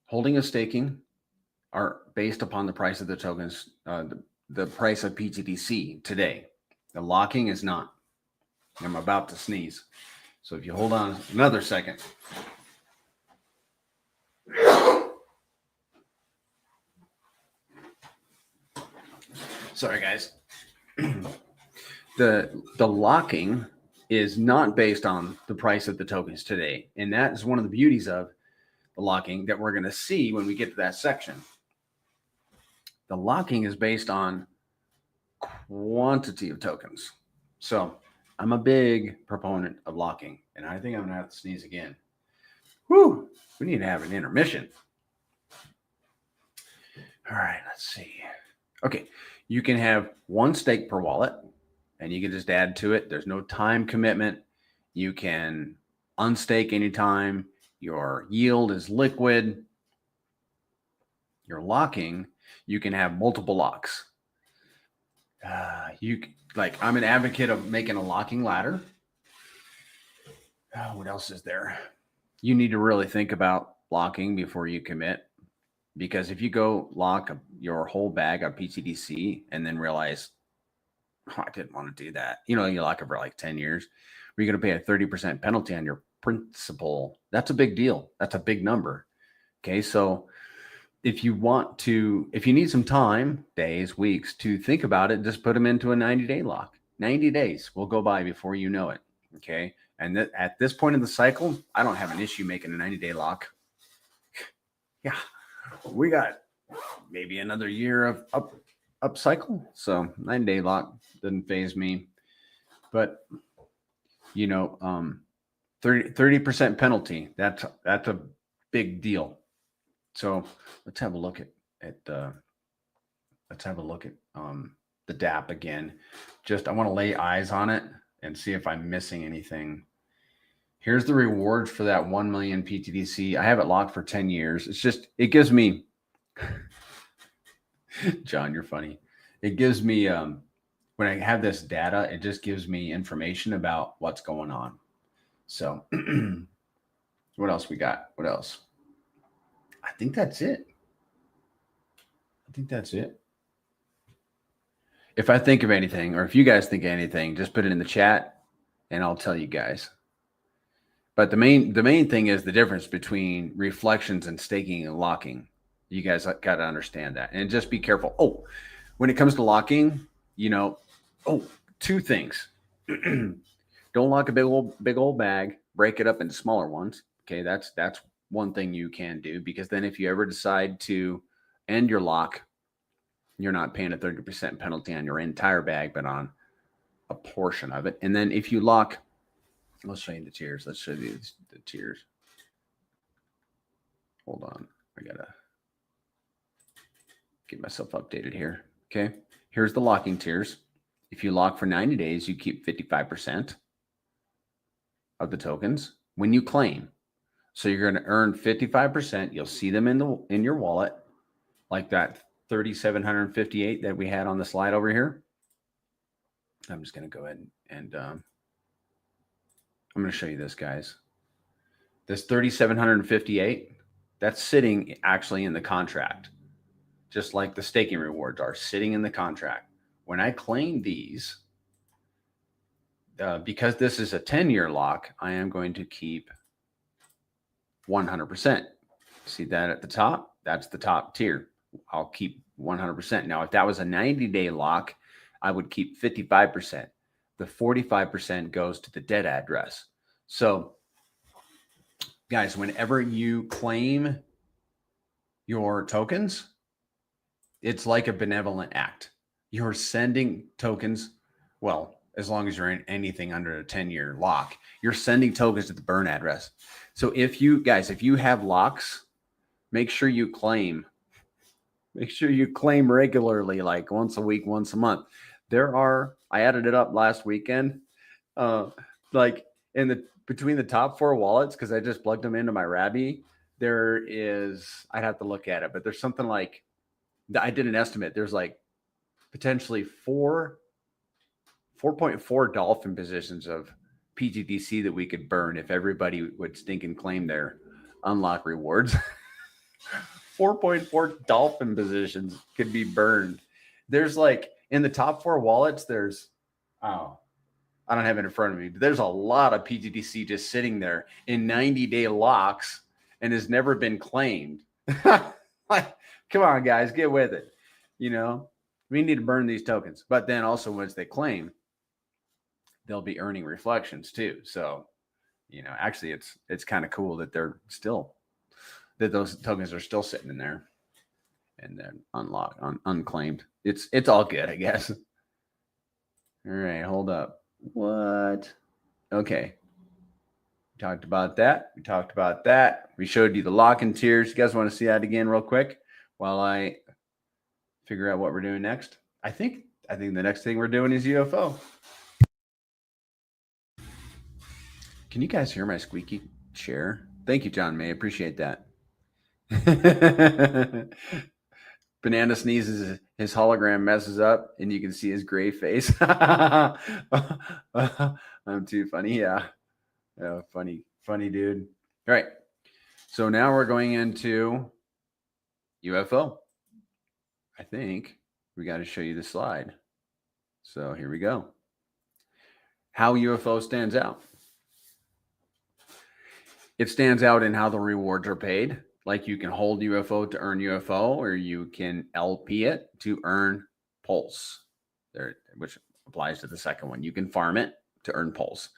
holding and staking are based upon the price of the tokens, the price of pTGC today. The locking is not. I'm about to sneeze. So if you hold on another second. Sorry, guys. The locking is not based on the price of the tokens today. And that is one of the beauties of the locking that we're going to see when we get to that section. The locking is based on quantity of tokens. So I'm a big proponent of locking, and I think I'm going to have to sneeze again. Whew, we need to have an intermission. All right, let's see. Okay, you can have one stake per wallet, and you can just add to it. There's no time commitment. You can unstake anytime. Your yield is liquid. Your locking, you can have multiple locks. I'm an advocate of making a locking ladder. What else is there? You need to really think about locking before you commit, because if you go lock your whole bag of pTGC and then realize, I didn't want to do that. You lock it for like 10 years, you're going to pay a 30% penalty on your principal. That's a big deal. That's a big number. Okay. So if you need some time, days, weeks to think about it, just put them into a 90-day lock. 90 days will go by before you know it. Okay. And at this point in the cycle, I don't have an issue making a 90-day lock. Yeah. We got maybe another year of up cycle. So 90-day lock doesn't faze me. But 30% penalty. That's a big deal. So let's have a look at the DApp again. I want to lay eyes on it and see if I'm missing anything. Here's the rewards for that 1 million pTGC. I have it locked for 10 years. It gives me, John, you're funny. It gives me, when I have this data, it just gives me information about what's going on. So what else we got? What else? I think that's it. If I think of anything, or if you guys think of anything, just put it in the chat and I'll tell you guys. But the main thing is the difference between reflections and staking and locking. You guys got to understand that. And just be careful. Oh, when it comes to locking, two things. Don't lock a big old bag, break it up into smaller ones. Okay, that's one thing you can do, because then if you ever decide to end your lock, you're not paying a 30% penalty on your entire bag, but on a portion of it. And then if you lock, let's show you the tiers. Let's show you the tiers. Hold on. I got to get myself updated here. Okay. Here's the locking tiers. If you lock for 90 days, you keep 55% of the tokens when you claim. So you're going to earn 55%. You'll see them in your wallet, like that 3,758 that we had on the slide over here. I'm just going to go ahead and I'm going to show you this, guys. This 3,758, that's sitting actually in the contract, just like the staking rewards are sitting in the contract. When I claim these, because this is a 10-year lock, I am going to keep 100%. See that at the top? That's the top tier. I'll keep 100%. Now, if that was a 90-day lock, I would keep 55%. The 45% goes to the dead address. So, guys, whenever you claim your tokens, it's like a benevolent act. You're sending tokens, well, as long as you're in anything under a 10-year lock, you're sending tokens to the burn address. So if you guys, if you have locks, make sure you claim regularly, like once a week, once a month. I added it up last weekend, like between the top 4 wallets, because I just plugged them into my Rabby, I'd have to look at it, but there's something like, I did an estimate. There's like potentially 4.4 dolphin positions of pTGC that we could burn if everybody would stink and claim their unlock rewards. 4.4 dolphin positions could be burned. There's like in the top 4 wallets, I don't have it in front of me, but there's a lot of pTGC just sitting there in 90-day locks and has never been claimed. Like, come on, guys, get with it. You know, we need to burn these tokens. But then also once they claim, they'll be earning reflections too. So, you know, actually it's kind of cool that those tokens are still sitting in there and then unclaimed. It's all good, I guess. All right, hold up. What? Okay. We talked about that. We showed you the lock-in tiers. You guys want to see that again real quick while I figure out what we're doing next? I think the next thing we're doing is UFO. Can you guys hear my squeaky chair? Thank you, John May. Appreciate that. Banana sneezes, his hologram messes up, and you can see his gray face. I'm too funny. Yeah. Funny dude. All right. So now we're going into UFO. I think we got to show you the slide. So here we go. How UFO stands out. It stands out in how the rewards are paid. Like you can hold UFO to earn UFO, or you can LP it to earn pulse, which applies to the second one. You can farm it to earn pulse.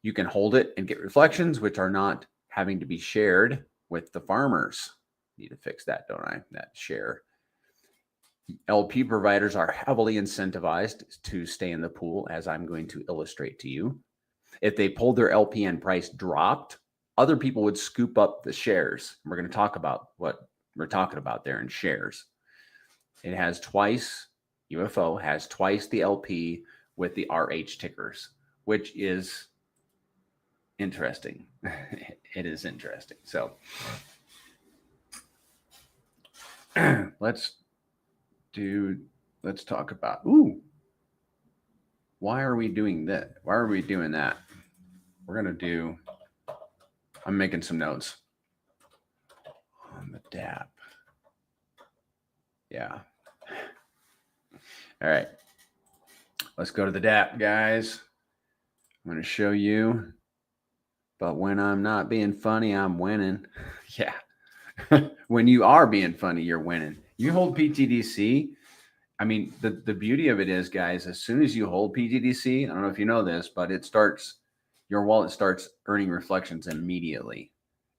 You can hold it and get reflections, which are not having to be shared with the farmers. Need to fix that, don't I? That share. LP providers are heavily incentivized to stay in the pool, as I'm going to illustrate to you. If they pulled their LPN price dropped, other people would scoop up the shares. We're going to talk about what we're talking about there in shares. UFO has twice the LP with the RH tickers, which is interesting. It is interesting. So let's talk about, why are we doing that? Why are we doing that? I'm making some notes on the DApp. Yeah. All right. Let's go to the DApp, guys. I'm going to show you. But when I'm not being funny, I'm winning. Yeah. When you are being funny, you're winning. You hold pTGC. I mean, the beauty of it is, guys, as soon as you hold pTGC, I don't know if you know this, but your wallet starts earning reflections immediately.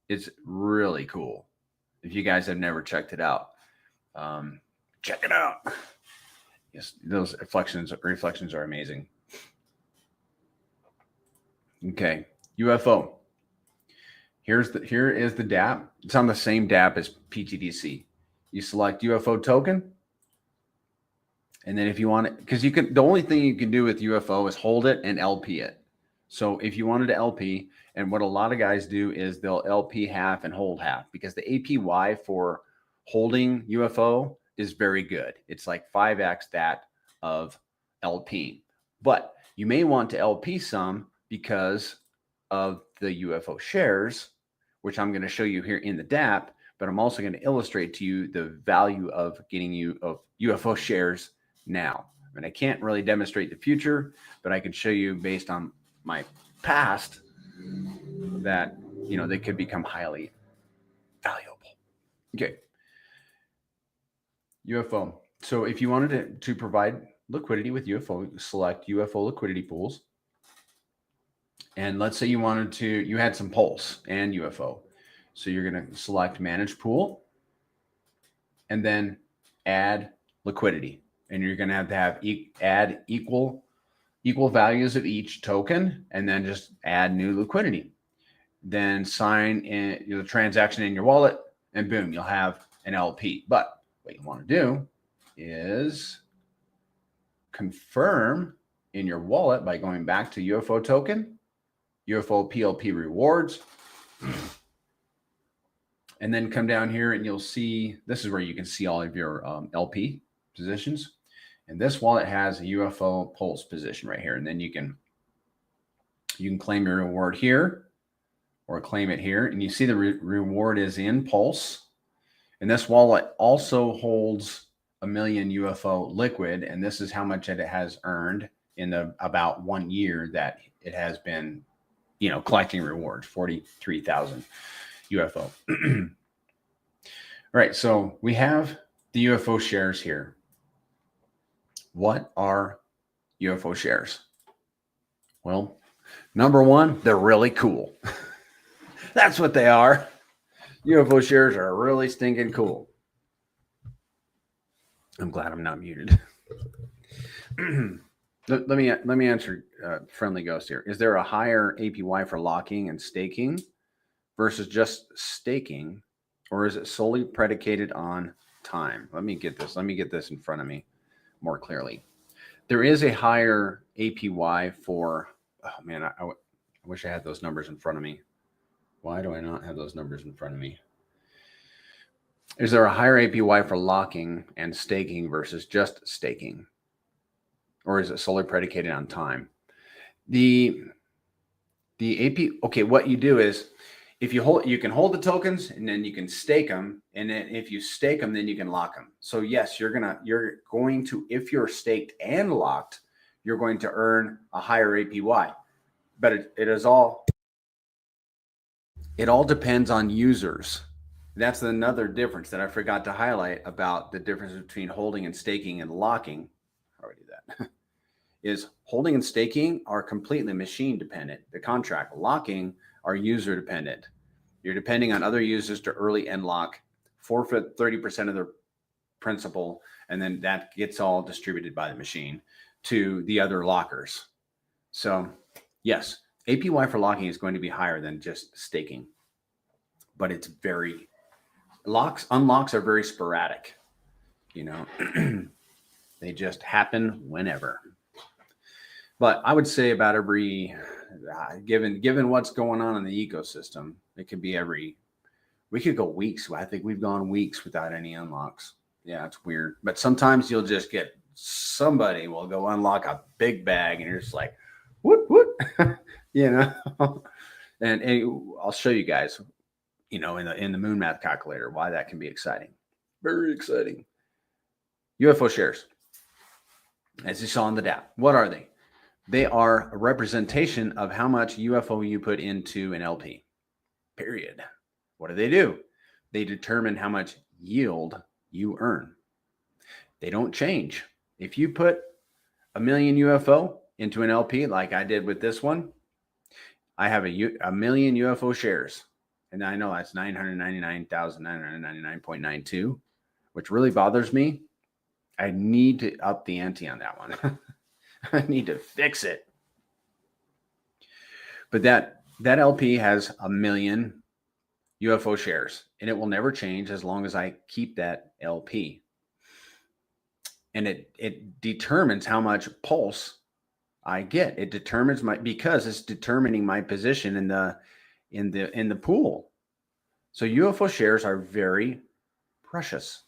It's really cool if you guys have never checked it out. Check it out. Yes, those reflections are amazing. Okay, UFO. Here is the DApp. It's on the same DApp as pTGC. You select UFO token, and then if you want it, because the only thing you can do with UFO is hold it and LP it. So if you wanted to LP, and what a lot of guys do is they'll LP half and hold half, because the APY for holding UFO is very good. It's like 5x that of LP. But you may want to LP some because of the UFO shares, which I'm going to show you here in the DApp, but I'm also going to illustrate to you the value of getting of UFO shares now. And I can't really demonstrate the future, but I can show you based on my past that, they could become highly valuable. Okay. UFO. So if you wanted to provide liquidity with UFO, select UFO liquidity pools. And let's say you had some pulse and UFO. So you're going to select manage pool and then add liquidity. And you're going to have add equal values of each token, and then just add new liquidity. Then sign in the transaction in your wallet, and boom, you'll have an LP. But what you want to do is confirm in your wallet by going back to UFO token, UFO PLP rewards, and then come down here and you'll see, this is where you can see all of your LP positions. And this wallet has a UFO pulse position right here. And then you can claim your reward here or claim it here. And you see the reward is in pulse. And this wallet also holds 1 million UFO liquid. And this is how much it has earned in about 1 year that it has been, collecting rewards, 43,000 UFO. All right. So we have the UFO shares here. What are UFO shares? Well, number one, they're really cool. That's what they are. UFO shares are really stinking cool. I'm glad I'm not muted. Let me answer Friendly Ghost here. Is there a higher APY for locking and staking versus just staking, or is it solely predicated on time? Let me get this in front of me more clearly. There is a higher APY for, oh man, I wish I had those numbers in front of me. Why do I not have those numbers in front of me? Is there a higher APY for locking and staking versus just staking? Or is it solely predicated on time? The AP, okay, what you do is you can hold the tokens and then you can stake them. And then if you stake them, then you can lock them. So yes, you're going to, if you're staked and locked, you're going to earn a higher APY, but it all depends on users. That's another difference that I forgot to highlight about the difference between holding and staking and locking. I already did that. Is holding and staking are completely machine dependent. The contract locking are user dependent. You're depending on other users to early end lock, forfeit 30% of their principal, and then that gets all distributed by the machine to the other lockers. So yes, APY for locking is going to be higher than just staking, but it's unlocks are very sporadic. They just happen whenever. But I would say about every, given what's going on in the ecosystem, it could be we could go weeks. I think we've gone weeks without any unlocks. Yeah, it's weird. But sometimes you'll just get somebody will go unlock a big bag and you're just like, whoop. And I'll show you guys, in the moon math calculator, why that can be exciting. Very exciting. UFO shares, as you saw in the DApp, what are they? They are a representation of how much UFO you put into an LP, period. What do? They determine how much yield you earn. They don't change. If you put 1 million UFO into an LP, like I did with this one, I have a million UFO shares. And I know that's 999,999.92, which really bothers me. I need to up the ante on that one. I need to fix it. But that LP has 1 million UFO shares, and it will never change as long as I keep that LP. And it determines how much pulse I get. It determines because it's determining my position in the pool. So UFO shares are very precious,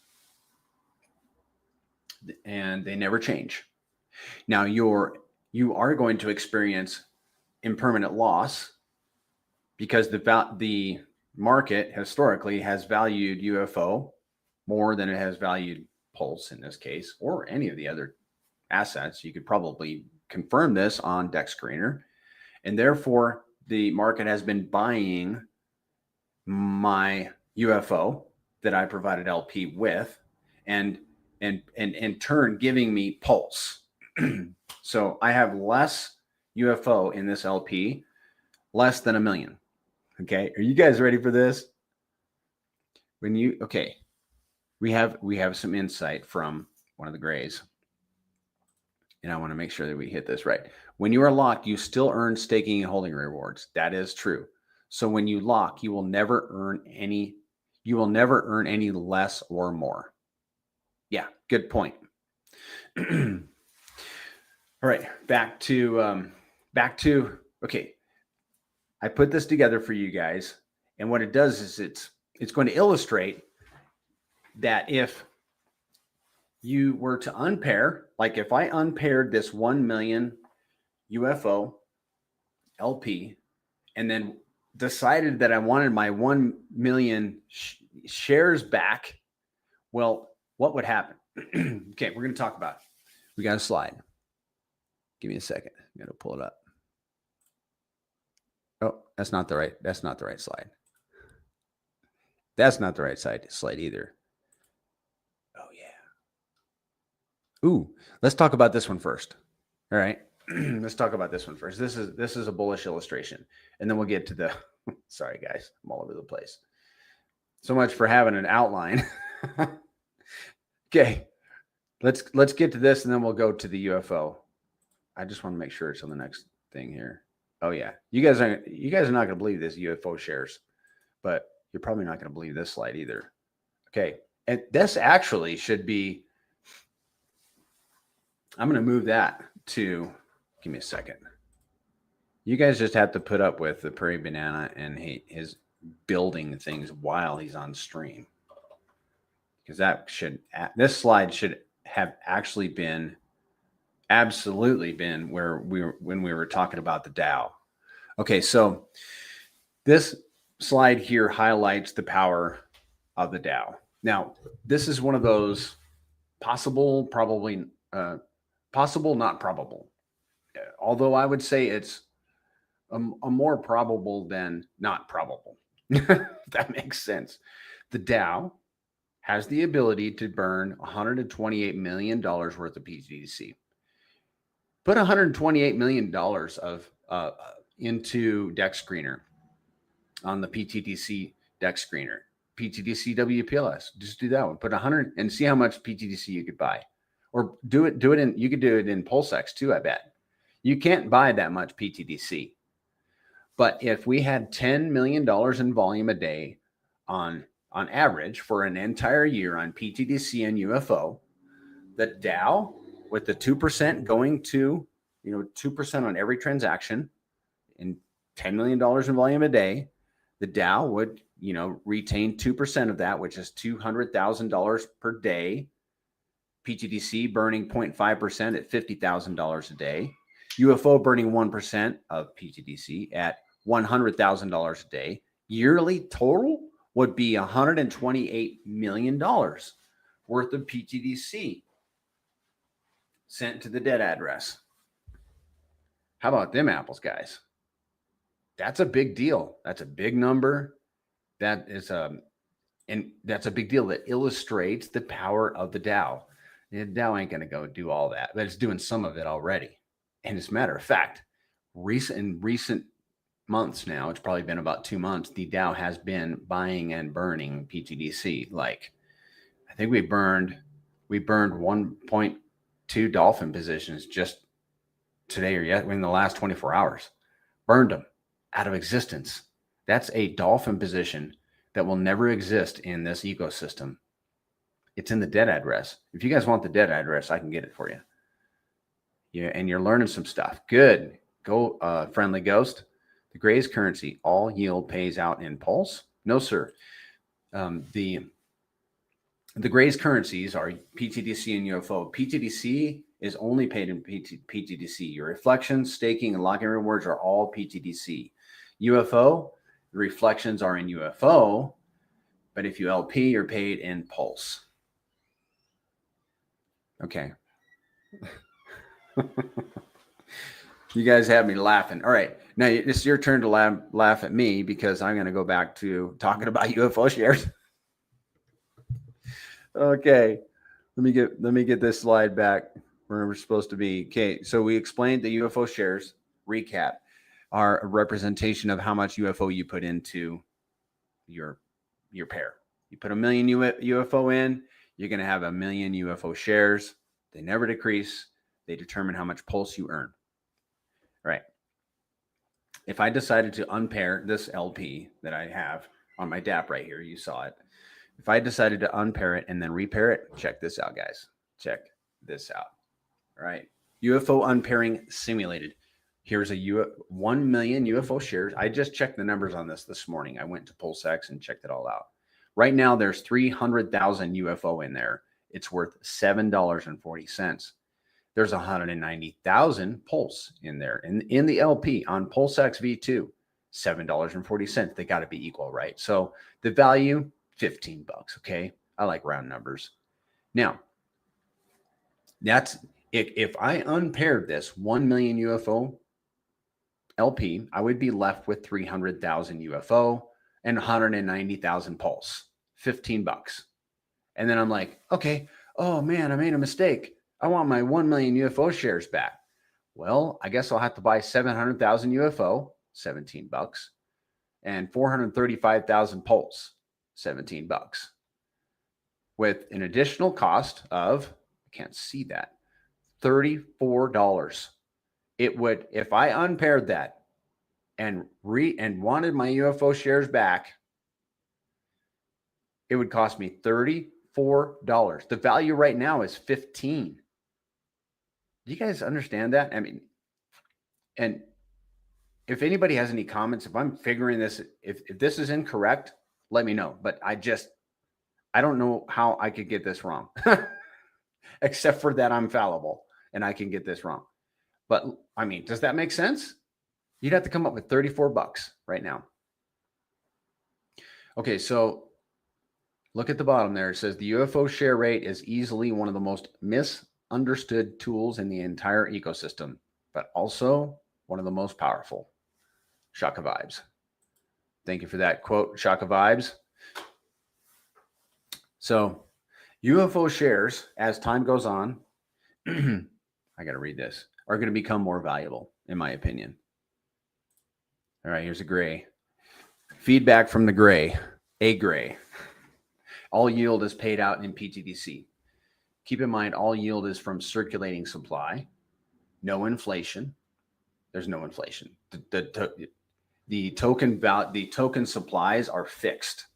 and they never change. Now you are going to experience impermanent loss because the market historically has valued UFO more than it has valued pulse in this case, or any of the other assets. You could probably confirm this on Deck Screener, and therefore the market has been buying my UFO that I provided LP with, and in turn giving me pulse. So I have less UFO in this LP, less than 1 million. Okay, are you guys ready for this? We have some insight from one of the grays, and I want to make sure that we hit this right. When you are locked, you still earn staking and holding rewards. That is true. So when you lock, you will never earn any less or more. Yeah, good point. All right, back to okay. I put this together for you guys, and what it does is it's going to illustrate that if you were to unpair, like if I unpaired this 1 million UFO LP and then decided that I wanted my 1 million shares back, well, what would happen? Okay, we're going to talk about it. We got a slide. Give me a second. I'm going to pull it up. Oh, that's not the right slide. That's not the right slide either. Oh yeah. Ooh, let's talk about this one first. All right. Let's talk about this one first. This is a bullish illustration, and then we'll get to the sorry guys, I'm all over the place. So much for having an outline. Okay. Let's get to this, and then we'll go to the UFO. I just want to make sure it's on the next thing here. Oh yeah. You guys are not going to believe this UFO shares, but you're probably not going to believe this slide either. Okay. And this actually should be, I'm going to move that to, give me a second. You guys just have to put up with the Prairie Banana and his building things while he's on stream. Because this slide should have actually been absolutely been when we were talking about the Dow. Okay, so this slide here highlights the power of the Dow. Now, this is one of those possible, probably possible, not probable. Although I would say it's a more probable than not probable. That makes sense. The Dow has the ability to burn $128 million worth of pTGC. Put $128 million of into Deck Screener on the pTGC Deck Screener, pTGC WPLS. Just do that one. Put 100 and see how much pTGC you could buy, or do it in. You could do it in PulseX too. I bet you can't buy that much pTGC. But if we had $10 million in volume a day on average for an entire year on pTGC and UFO, the Dow with the 2% going to, 2% on every transaction and $10 million in volume a day, the Dow would, retain 2% of that, which is $200,000 per day. pTGC burning 0.5% at $50,000 a day. UFO burning 1% of pTGC at $100,000 a day. Yearly total would be $128 million worth of pTGC sent to the dead address. How about them apples, guys? That's a big deal. That's a big number. That's a big deal that illustrates the power of the Dow. The Dow ain't going to go do all that, but it's doing some of it already. And as a matter of fact, in recent months now, it's probably been about 2 months, the Dow has been buying and burning pTGC. Like, I think we burned 1.2 dolphin positions just today or yet in the last 24 hours. Burned them out of existence. That's a dolphin position that will never exist in this ecosystem. It's in the dead address. If you guys want the dead address, I can get it for you. Yeah, and you're learning some stuff. Good. Go, friendly ghost. The Gray's currency, all yield pays out in pulse? No, sir. The Gray's currencies are pTGC and UFO. pTGC is only paid in pTGC. Your reflections, staking, and locking rewards are all pTGC. UFO, the reflections are in UFO, but if you LP, you're paid in pulse. Okay. You guys have me laughing. All right. Now it's your turn to laugh at me because I'm going to go back to talking about UFO shares. Okay. Let me get this slide back where we're supposed to be. Okay. So we explained the UFO shares recap are a representation of how much UFO you put into your pair. You put 1 million UFO in, you're going to have 1 million UFO shares. They never decrease. They determine how much pulse you earn. Right. If I decided to unpair this LP that I have on my DAP right here, you saw it. If I decided to unpair it and then repair it, check this out, guys. Check this out. All right. UFO unpairing simulated. Here's 1 million UFO shares. I just checked the numbers on this morning. I went to PulseX and checked it all out. Right now, there's 300,000 UFO in there. It's worth $7.40. There's 190,000 pulse in there. In the LP on PulseX V2, $7.40. They got to be equal, right? So the value, $15. Okay. I like round numbers. Now, that's if I unpaired this 1 million UFO LP, I would be left with 300,000 UFO and 190,000 pulse, $15. And then I'm like, okay, oh man, I made a mistake. I want my 1 million UFO shares back. Well, I guess I'll have to buy 700,000 UFO, $17, and 435,000 pulse, $17, with an additional cost of, I can't see that, $34. It would, if I unpaired that and wanted my UFO shares back, it would cost me $34. The value right now is $15. Do you guys understand that? I mean, and if anybody has any comments, if I'm figuring this, if this is incorrect, let me know. But I don't know how I could get this wrong, except for that I'm fallible and I can get this wrong. But I mean, does that make sense? You'd have to come up with $34 right now. Okay, so look at the bottom there. It says the UFO share rate is easily one of the most misunderstood tools in the entire ecosystem, but also one of the most powerful. Shaka vibes. Thank you for that quote, Shaka vibes. So UFO shares, as time goes on, I got to read this, are going to become more valuable, in my opinion. All right, here's a gray. Feedback from the gray, a gray. All yield is paid out in pTGC. Keep in mind, all yield is from circulating supply. No inflation. There's no inflation. The token supplies are fixed.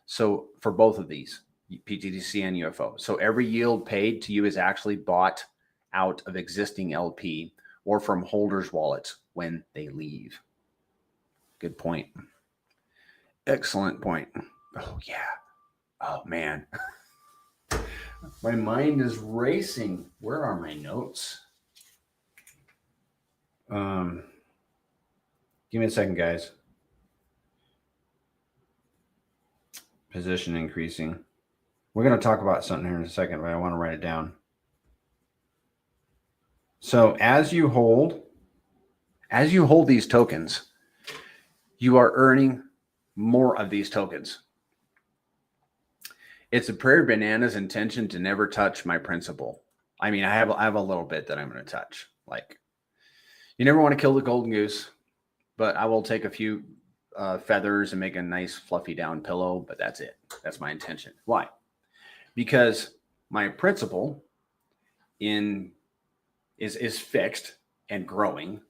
So for both of these, pTGC and UFO. So every yield paid to you is actually bought out of existing LP or from holders' wallets when they leave. Good point. Excellent point. Oh, yeah. Oh, man. My mind is racing. Where are my notes? Give me a second, guys. Position increasing. We're going to talk about something here in a second, but I want to write it down. So as you hold these tokens, you are earning more of these tokens. It's a Prairie Banana's intention to never touch my principal. I mean, I have a little bit that I'm going to touch. Like, you never want to kill the golden goose, but I will take a few feathers and make a nice fluffy down pillow, but that's it. That's my intention. Why? because my principal is fixed and growing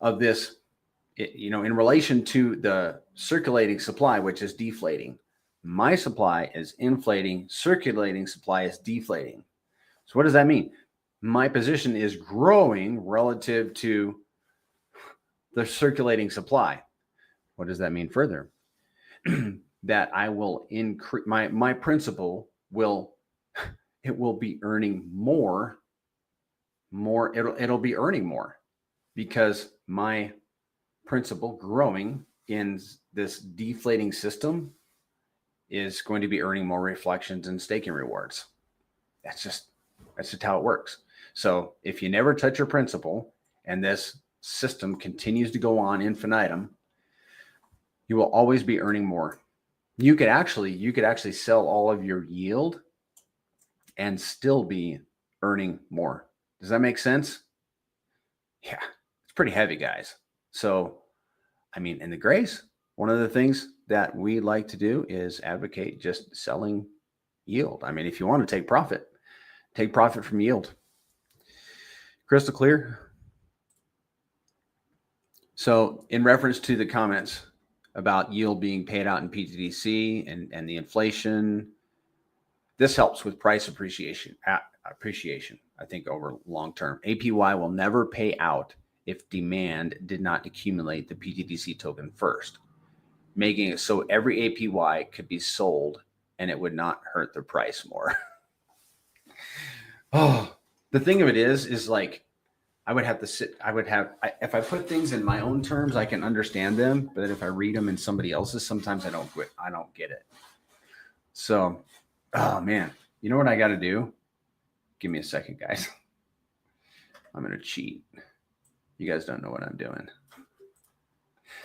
of this, in relation to the circulating supply, which is deflating. My supply is inflating, circulating supply is deflating. So what does that mean? My position is growing relative to the circulating supply. What does that mean further? That I will increase my principal will be earning more. It'll be earning more because my principal growing in this deflating system is going to be earning more reflections and staking rewards. That's just how it works. So if you never touch your principal and this system continues to go on infinitum, you will always be earning more. You could actually sell all of your yield and still be earning more. Does that make sense? Yeah, it's pretty heavy, guys. So, in the grace, one of the things that we like to do is advocate just selling yield. If you want to take profit from yield. Crystal clear? So in reference to the comments about yield being paid out in pTGC and the inflation, this helps with price appreciation, I think, over long term. APY will never pay out if demand did not accumulate the pTGC token first, making it so every APY could be sold and it would not hurt the price more. Oh, the thing of it is like, if I put things in my own terms, I can understand them, but if I read them in somebody else's, sometimes I don't get it. So, oh man, you know what I got to do? Give me a second, guys. I'm going to cheat. You guys don't know what I'm doing.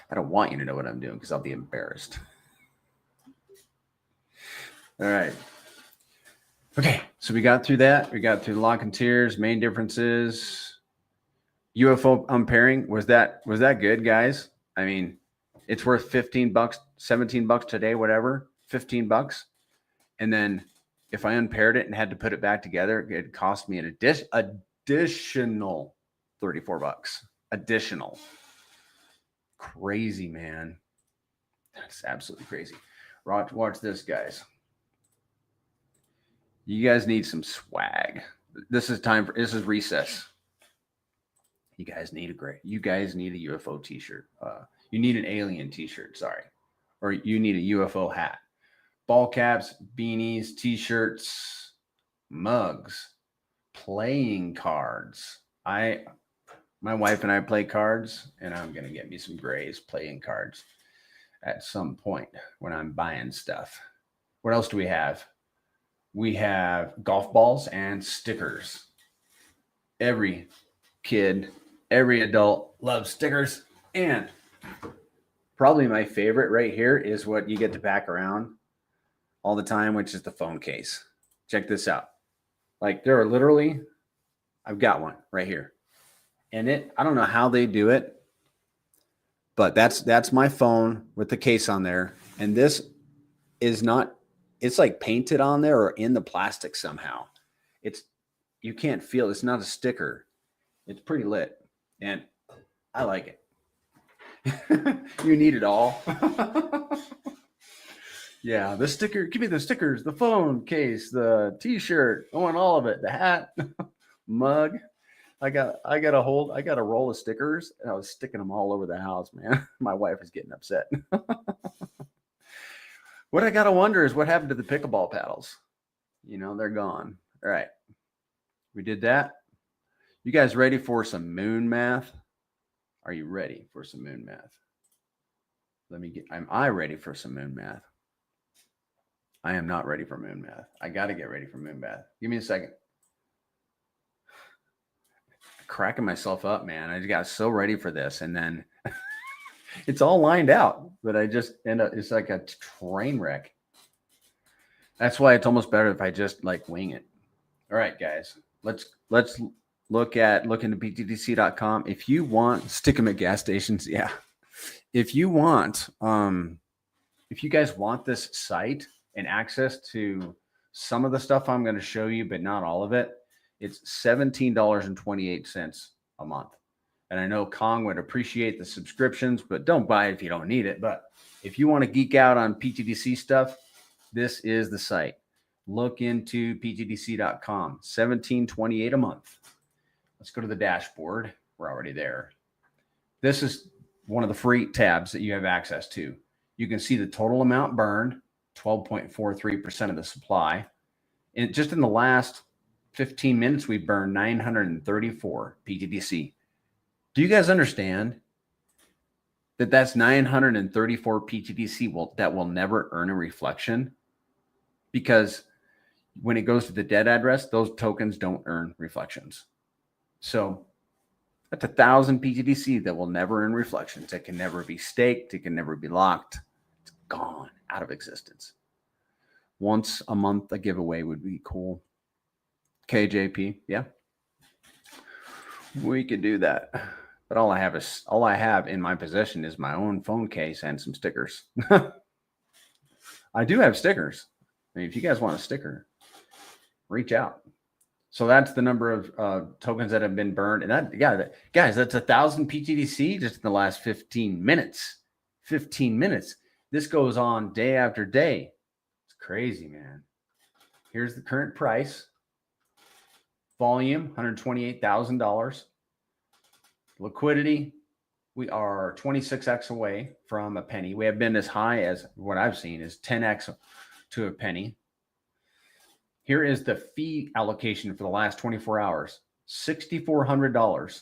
I don't want you to know what I'm doing because I'll be embarrassed. All right. Okay, so we got through that. We got through lock and tiers, main differences, UFO unpairing. Was that good, guys? It's worth $15, $17 today, whatever, $15. And then if I unpaired it and had to put it back together, it cost me an additional $34. Additional. Crazy, man. That's absolutely crazy. Watch this, guys. You guys need some swag. This is recess. You guys need a UFO t-shirt. You need an alien t-shirt, sorry. Or you need a UFO hat. Ball caps, beanies, t-shirts, mugs, playing cards. My wife and I play cards, and I'm going to get me some Grays playing cards at some point when I'm buying stuff. What else do we have? We have golf balls and stickers. Every kid, every adult loves stickers. And probably my favorite right here is what you get to pack around all the time, which is the phone case. Check this out. Like there are literally, I've got one right here. And I don't know how they do it, but that's my phone with the case on there. And this is not, it's like painted on there or in the plastic somehow. You can't feel, it's not a sticker. It's pretty lit. And I like it. You need it all. Yeah, the sticker, give me the stickers, the phone case, the t-shirt, I want all of it, the hat, mug. I got a roll of stickers and I was sticking them all over the house, man. My wife is getting upset. What I got to wonder is what happened to the pickleball paddles. They're gone. All right. We did that. You guys ready for some moon math? Are you ready for some moon math? Am I ready for some moon math? I am not ready for moon math. I got to get ready for moon math. Give me a second. Cracking myself up, man. I just got so ready for this. And then it's all lined out, but I just end up, it's like a train wreck. That's why it's almost better if I just like wing it. All right, guys, let's look into ptgc.com. If you want, stick them at gas stations. Yeah. If you want, if you guys want this site and access to some of the stuff I'm going to show you, but not all of it. It's $17.28 a month. And I know Kong would appreciate the subscriptions, but don't buy it if you don't need it. But if you want to geek out on pTGC stuff, this is the site. Look into ptgc.com, $17.28 a month. Let's go to the dashboard. We're already there. This is one of the free tabs that you have access to. You can see the total amount burned, 12.43% of the supply. And just in the last 15 minutes, we burned 934 pTGC. Do you guys understand that that's 934 pTGC that will never earn a reflection? Because when it goes to the dead address, those tokens don't earn reflections. So that's 1,000 pTGC that will never earn reflections. It can never be staked. It can never be locked. It's gone out of existence. Once a month, a giveaway would be cool. KJP, yeah, we could do that. But all I have in my possession is my own phone case and some stickers. I do have stickers. I mean, if you guys want a sticker, reach out. So that's the number of tokens that have been burned. And guys, that's 1,000 pTGC just in the last 15 minutes. 15 minutes. This goes on day after day. It's crazy, man. Here's the current price. Volume, $128,000. Liquidity, we are 26x away from a penny. We have been as high as what I've seen is 10x to a penny. Here is the fee allocation for the last 24 hours. $6,400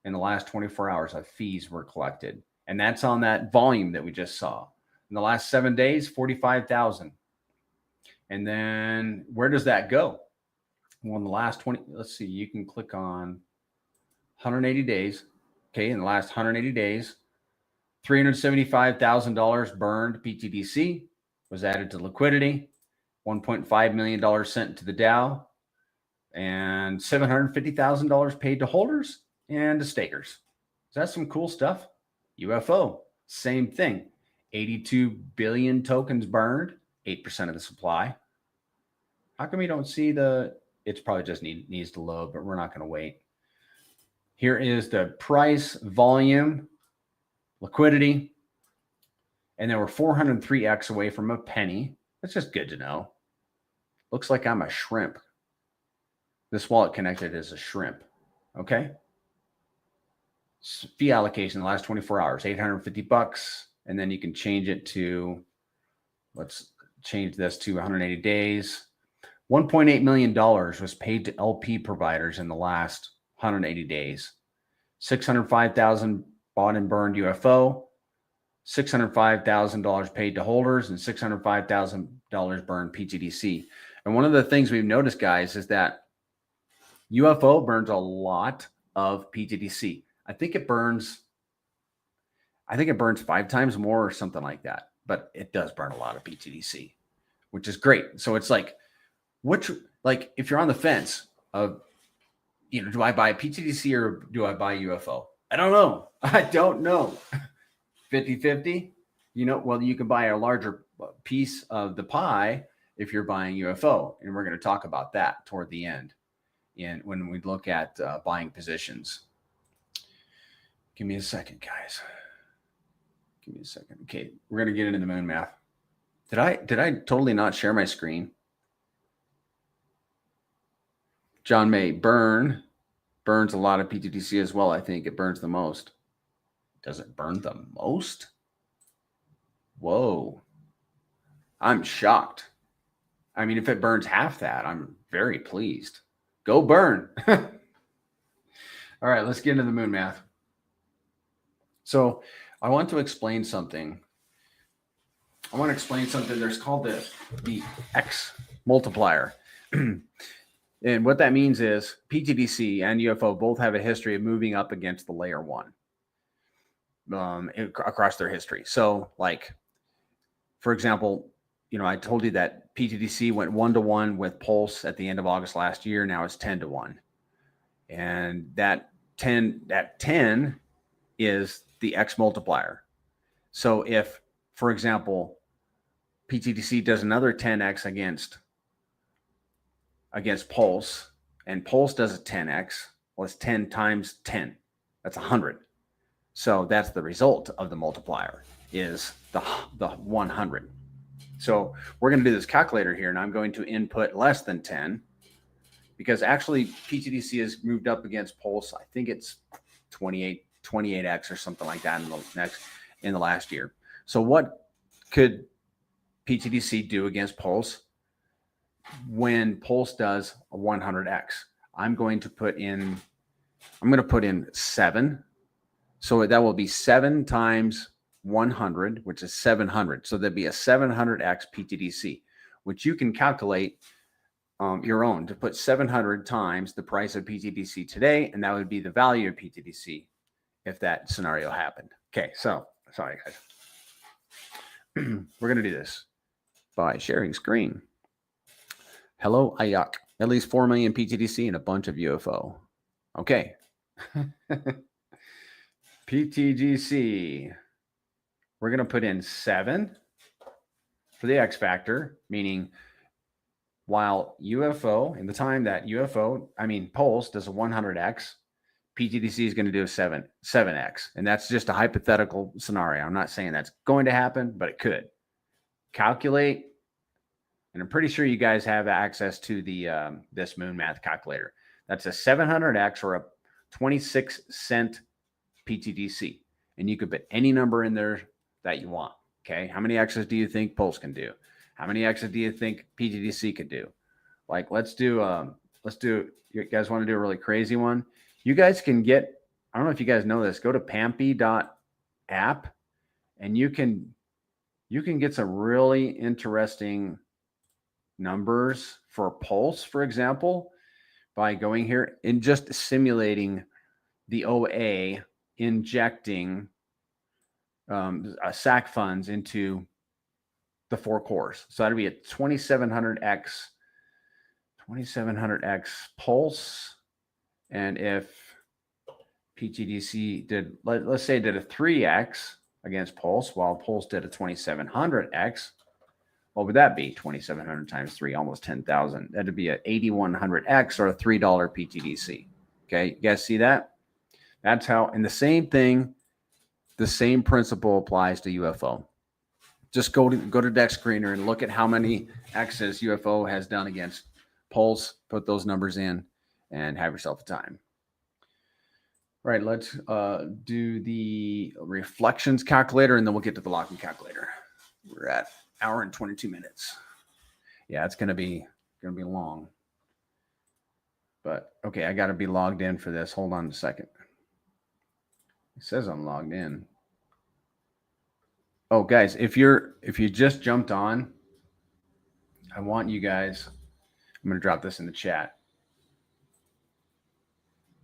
in the last 24 hours of fees were collected. And that's on that volume that we just saw. In the last 7 days, 45,000. And then where does that go? Well, in the last 20, let's see, you can click on 180 days. Okay, in the last 180 days, $375,000 burned pTGC was added to liquidity, $1.5 million sent to the Dow, and $750,000 paid to holders and to stakers. So that's some cool stuff. UFO, same thing. 82 billion tokens burned, 8% of the supply. How come you don't see it's probably just needs to load, but we're not going to wait. Here is the price, volume, liquidity, and then we're 403x away from a penny. That's just good to know. Looks like I'm a shrimp. This wallet connected is a shrimp. Okay. Fee allocation in the last 24 hours, $850. And then you can change it to, let's change this to 180 days. $1.8 million was paid to LP providers in the last 180 days. 605,000 bought and burned UFO, $605,000 paid to holders, and $605,000 burned pTGC. And one of the things we've noticed, guys, is that UFO burns a lot of pTGC. I think it burns 5 times more or something like that, but it does burn a lot of pTGC, which is great. So it's like, if you're on the fence of, do I buy pTGC or do I buy UFO? I don't know. 50-50. Well, you can buy a larger piece of the pie if you're buying UFO. And we're going to talk about that toward the end when we look at buying positions. Give me a second, guys. Give me a second. Okay, we're going to get into the moon math. Did I totally not share my screen? John May, burns a lot of pTGC as well. I think it burns the most. Does it burn the most? Whoa. I'm shocked. I mean, if it burns half that, I'm very pleased. Go burn. All right, let's get into the moon math. So I want to explain something. There's called the X multiplier. And what that means is pTGC and UFO both have a history of moving up against the layer one across their history. So for example, I told you that pTGC went 1-to-1 with Pulse at the end of August last year. Now it's 10-to-1. And that 10 is the X multiplier. So if, for example, pTGC does another 10x against against Pulse, and Pulse does a 10x, well, it's 10 times 10. That's 100. So that's the result of the multiplier is the 100. So we're going to do this calculator here, and I'm going to input less than 10 because actually pTGC has moved up against Pulse. I think it's 28x or something like that in the last year. So what could pTGC do against Pulse when Pulse does a 100x? I'm going to put in 7. So that will be 7 times 100, which is 700. So there'd be a 700x pTGC, which you can calculate your own to put 700 times the price of pTGC today, and that would be the value of pTGC if that scenario happened. Okay, so sorry guys. We're going to do this by sharing screen. Hello, Ayak. At least 4 million pTGC and a bunch of UFO. Okay. pTGC. We're going to put in 7 for the X factor, meaning while UFO, in the time that Pulse does a 100x, pTGC is going to do a 7x. And that's just a hypothetical scenario. I'm not saying that's going to happen, but it could. Calculate, and I'm pretty sure you guys have access to the this Moon Math calculator. That's a 700x or a 26-cent pTGC. And you could put any number in there that you want. Okay. How many X's do you think Pulse can do? How many X's do you think pTGC could do? Like, let's do, you guys want to do a really crazy one? You guys can get, I don't know if you guys know this, go to pampy.app and you can get some really interesting numbers for Pulse, for example, by going here and just simulating the OA injecting SAC funds into the 4 cores. So that'd be a 2700x Pulse. And if pTGC did, let's say did a 3x against Pulse, while Pulse did a 2700x, what would that be? 2700 times 3, almost 10,000. That'd be a 8100x or a $3 pTGC. Okay, you guys see that? That's how, and the same thing, the same principle applies to UFO. Just go to Deck Screener and look at how many X's UFO has done against Pulse. Put those numbers in and have yourself a time. All right, let's do the reflections calculator, and then we'll get to the locking calculator. We're at hour and 22 minutes. Yeah, it's gonna be long. But okay, I gotta be logged in for this. Hold on a second. It says I'm logged in. Oh, guys, if you just jumped on, I want you guys, I'm going to drop this in the chat.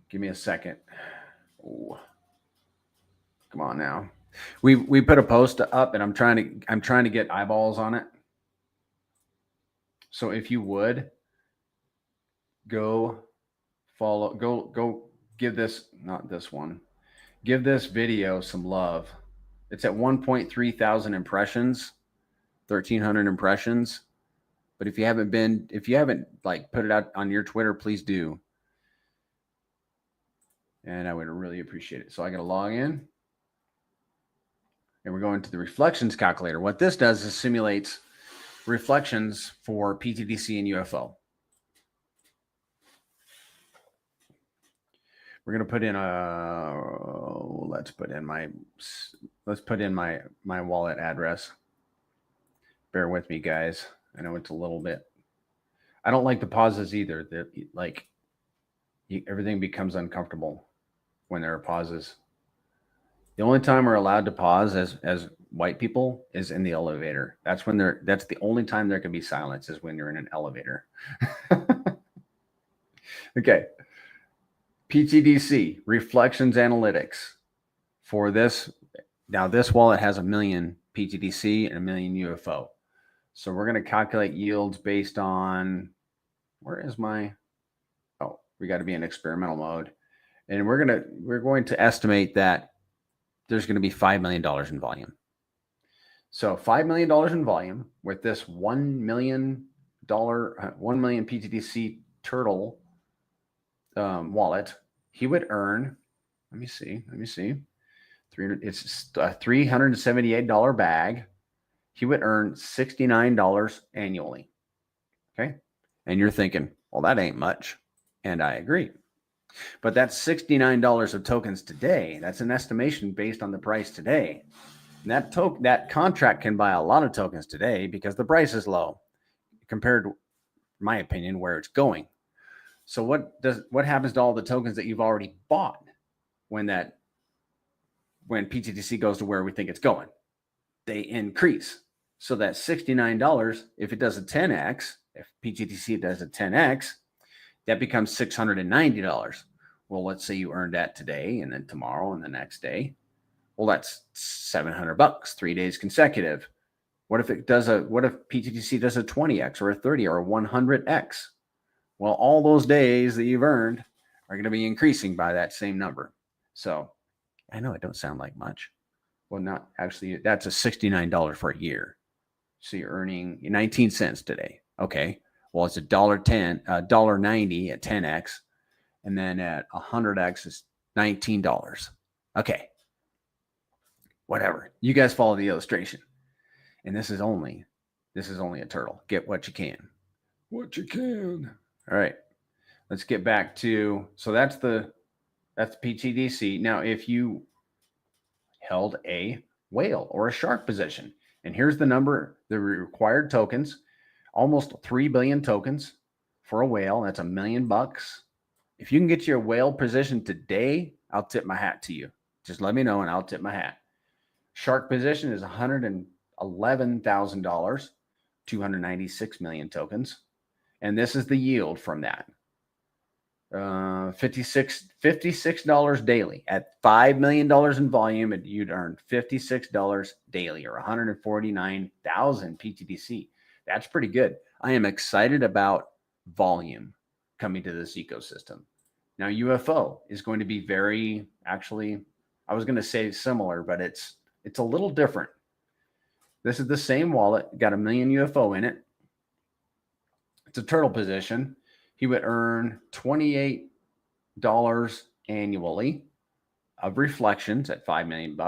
Give me a second. Oh, come on now. We put a post up and I'm trying to get eyeballs on it. So if you would go give this, not this one, give this video some love. It's at 1.3 thousand impressions, 1,300 impressions. But if you haven't like put it out on your Twitter, please do. And I would really appreciate it. So I got to log in. And we're going to the reflections calculator. What this does is simulates reflections for pTGC and UFO. We're going to put in let's put in my wallet address. Bear with me, guys. I know it's a little bit, I don't like the pauses either. Everything becomes uncomfortable when there are pauses. The only time we're allowed to pause as white people is in the elevator. That's the only time there can be silence is when you're in an elevator. Okay. pTGC, reflections analytics for this. Now this wallet has 1 million pTGC and 1 million UFO. So we're going to calculate yields based on, we got to be in experimental mode. And we're going to estimate that there's going to be $5 million in volume. So $5 million in volume with this $1 million 1 million pTGC turtle wallet, he would earn, let me see, it's a $378 bag. He would earn $69 annually. Okay. And you're thinking, well, that ain't much. And I agree. But that's $69 of tokens today. That's an estimation based on the price today. And that contract can buy a lot of tokens today because the price is low compared to, in my opinion, where it's going. So what happens to all the tokens that you've already bought when pTGC goes to where we think it's going? They increase. So that $69, if it does a 10x, if pTGC does a 10x, that becomes $690. Well, let's say you earned that today and then tomorrow and the next day. Well, that's $700, 3 days consecutive. What if pTGC does a 20x or a 30 or a 100x? Well, all those days that you've earned are going to be increasing by that same number. So I know it don't sound like much. Well, not actually, that's a $69 for a year. So you're earning 19 cents today. Okay. Well, it's $1.90 at 10x. And then at 100x is $19. Okay. Whatever. You guys follow the illustration. And this is only a turtle. Get what you can. What you can. All right. Let's get back to, so that's pTGC. Now, if you held a whale or a shark position, and here's the number, the required tokens, almost 3 billion tokens for a whale. That's $1 million. If you can get your whale position today, I'll tip my hat to you. Just let me know and I'll tip my hat. Shark position is $111,000, 296 million tokens. And this is the yield from that. $56 daily. At $5 million in volume, you'd earn $56 daily or 149,000 pTGC. That's pretty good. I am excited about volume coming to this ecosystem. Now, UFO is going to be very, actually, I was going to say similar, but it's a little different. This is the same wallet, got 1 million UFO in it. It's a turtle position. He would earn $28 annually of reflections at $5 million.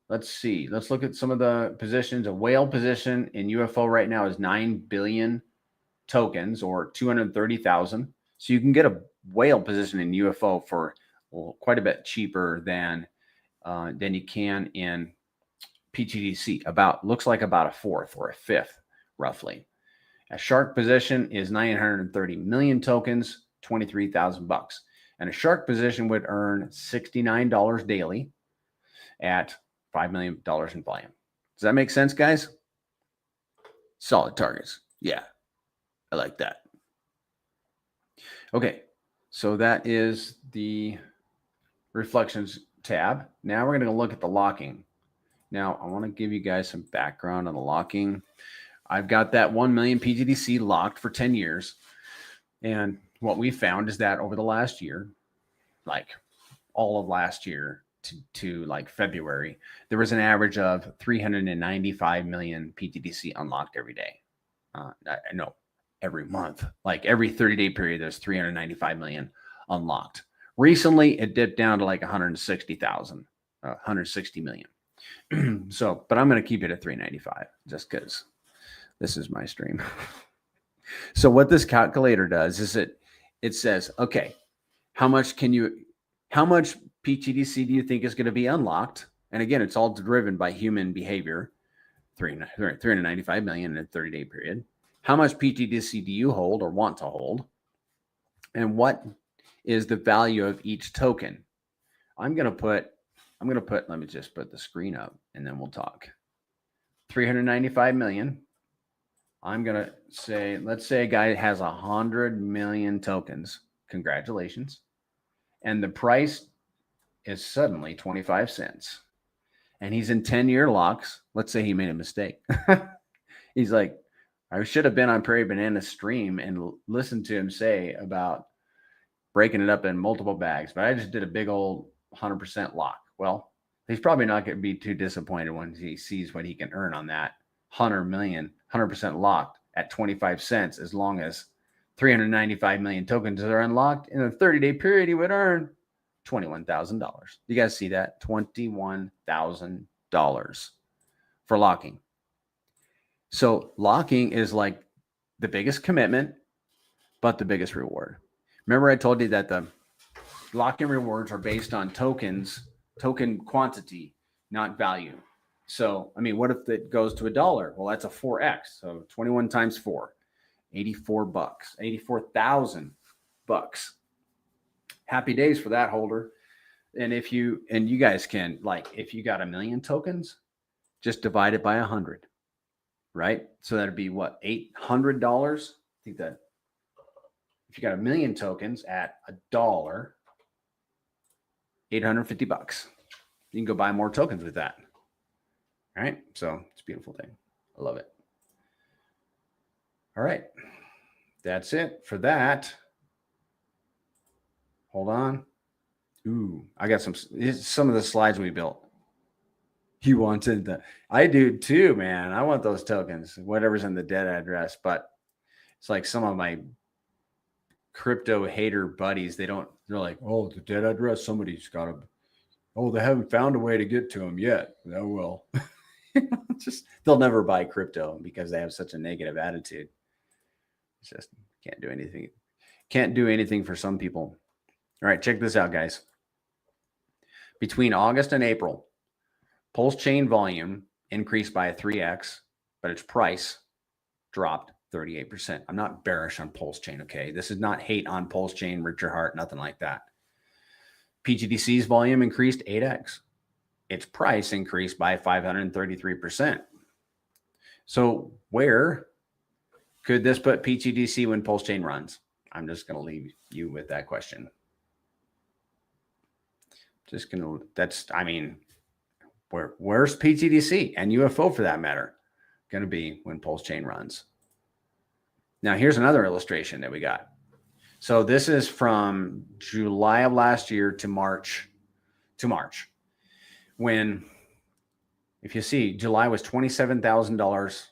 Let's see. Let's look at some of the positions. A whale position in UFO right now is 9 billion tokens or 230,000. So you can get a whale position in UFO for quite a bit cheaper than you can in pTGC. Looks like about a fourth or a fifth, roughly. A shark position is 930 million tokens, $23,000. And a shark position would earn $69 daily at $5 million in volume. Does that make sense, guys? Solid targets. Yeah, I like that. Okay, so that is the reflections tab. Now we're going to look at the locking. Now, I want to give you guys some background on the locking. I've got that 1 million pTGC locked for 10 years. And what we found is that over the last year, like all of last year to like February, there was an average of 395 million pTGC unlocked every day. No, every month. Like every 30-day period, there's 395 million unlocked. Recently, it dipped down to like 160 million. So, but I'm going to keep it at 395 just because this is my stream. So what this calculator does is it says, okay, how much pTGC do you think is going to be unlocked? And again, it's all driven by human behavior. 395 million in a 30-day period. How much pTGC do you hold or want to hold? And what is the value of each token? let me just put the screen up and then we'll talk. 395 million. I'm going to say, let's say a guy has 100 million tokens. Congratulations. And the price is suddenly 25 cents. And he's in 10-year locks. Let's say he made a mistake. He's like, I should have been on Prairie Banana's stream and listened to him say about breaking it up in multiple bags, but I just did a big old 100% lock. Well, he's probably not going to be too disappointed when he sees what he can earn on that 100 million, 100% locked at 25 cents as long as 395 million tokens are unlocked. In a 30-day period, he would earn $21,000. You guys see that? $21,000 for locking. So locking is like the biggest commitment, but the biggest reward. Remember I told you that the lock-in rewards are based on token quantity, not value. So, I mean, what if it goes to $1? Well, that's a 4x. So 21 times 4, $84, $84,000. Happy days for that holder. And you guys can, like, if you got 1 million tokens, just divide it by 100, right? So that'd be what, $800? I think that if you got 1 million tokens at $1, $850. You can go buy more tokens with that. All right. So it's a beautiful thing. I love it. All right. That's it for that. Hold on. Ooh, I got some of the slides we built. You wanted that. I do too, man. I want those tokens, whatever's in the dead address. But it's like some of my crypto hater buddies, they're like, oh, the dead address, somebody's got to, oh, they haven't found a way to get to them yet. Oh, well. They'll never buy crypto because they have such a negative attitude. It's just can't do anything. Can't do anything for some people. All right, check this out, guys. Between August and April, Pulse chain volume increased by a 3x, but its price dropped 38%. I'm not bearish on Pulse chain, okay? This is not hate on Pulse chain, Richard Hart, nothing like that. pTGC's volume increased 8x. Its price increased by 533%. So where could this put pTGC when Pulse chain runs? I'm just going to leave you with that question. Where's pTGC and UFO for that matter going to be when Pulse chain runs? Now, here's another illustration that we got. So this is from July of last year to March. When, if you see, July was $27,000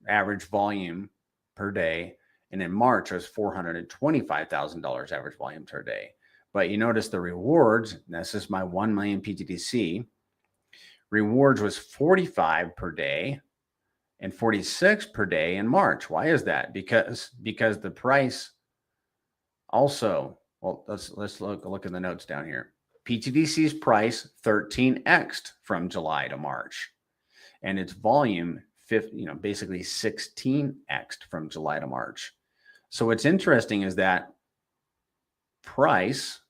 average volume per day. And in March, it was $425,000 average volume per day. But you notice the rewards, this is my 1 million pTGC. Rewards was 45 per day and 46 per day in March. Why is that? Because the price also, well, let's look at the notes down here. pTGC's price 13x'd from July to March, and its volume basically 16x'd from July to March. So what's interesting is that price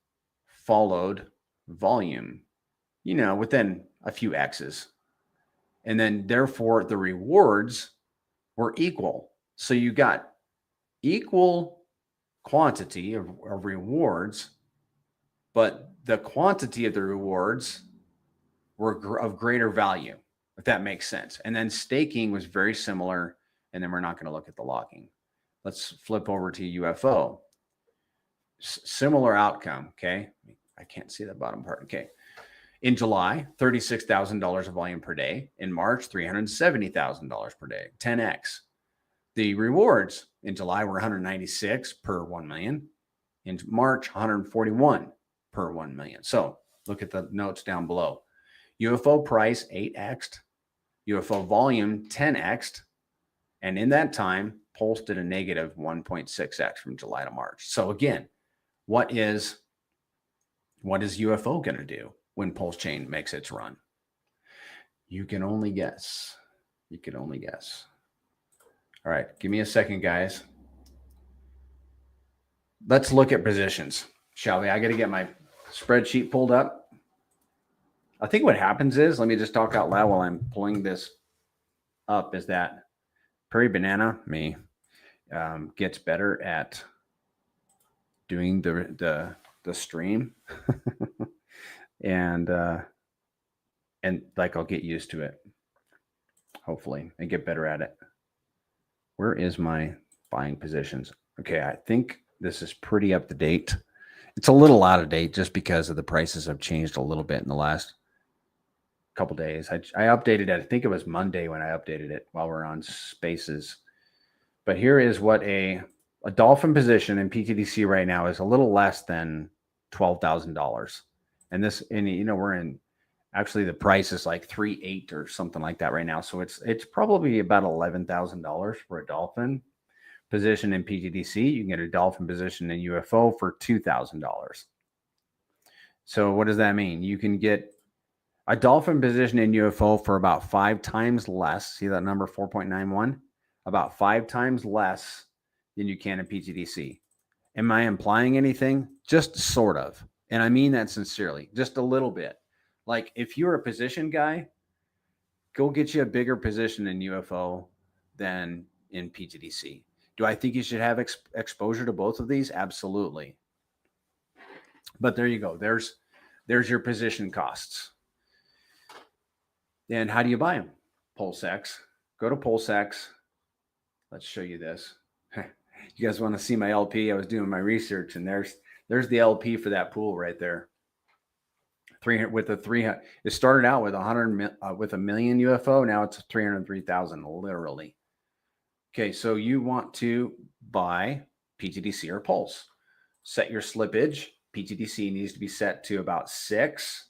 followed volume, within a few X's. And then therefore the rewards were equal. So you got equal quantity of rewards, but the quantity of the rewards were of greater value, if that makes sense. And then staking was very similar. And then we're not going to look at the locking. Let's flip over to UFO. Similar outcome. Okay. I can't see the bottom part. Okay. In July, $36,000 of volume per day. In March, $370,000 per day, 10x. The rewards in July were 196 per 1 million. In March, 141 per 1 million. So look at the notes down below. UFO price 8x'd, UFO volume 10x'd, and in that time, Pulse did a negative 1.6x from July to March. So again, what is UFO going to do when Pulse chain makes its run? You can only guess. You can only guess. All right, give me a second, guys. Let's look at positions, shall we? I got to get my spreadsheet pulled up. I think what happens is, let me just talk out loud while I'm pulling this up, is that Prairie Banana, me, gets better at doing the stream. and like I'll get used to it, hopefully, and get better at it. Where is my buying positions? Okay, I think this is pretty up to date. It's a little out of date just because of the prices have changed a little bit in the last couple days. I updated it. I think it was Monday when I updated it while we're on Spaces. But here is what a dolphin position in pTGC right now is: a little less than $12,000. And this, and we're in, actually the price is like 3.8 or something like that right now. So it's probably about $11,000 for a dolphin position in pTGC. You can get a dolphin position in UFO for $2,000. So what does that mean? You can get a dolphin position in UFO for about 5 times less. See that number, 4.91? About 5 times less than you can in pTGC. Am I implying anything? Just sort of. And I mean that sincerely, just a little bit. Like if you're a position guy, go get you a bigger position in UFO than in pTGC. Do I think you should have exposure to both of these? Absolutely. But there you go. There's your position costs. And how do you buy them? PulseX. Go to PulseX. Let's show you this. You guys want to see my LP? I was doing my research, and there's the LP for that pool right there. 300 with the 300. It started out with 100 with a million UFO. Now it's 303,000, literally. Okay, so you want to buy pTGC or Pulse. Set your slippage. pTGC needs to be set to about 6.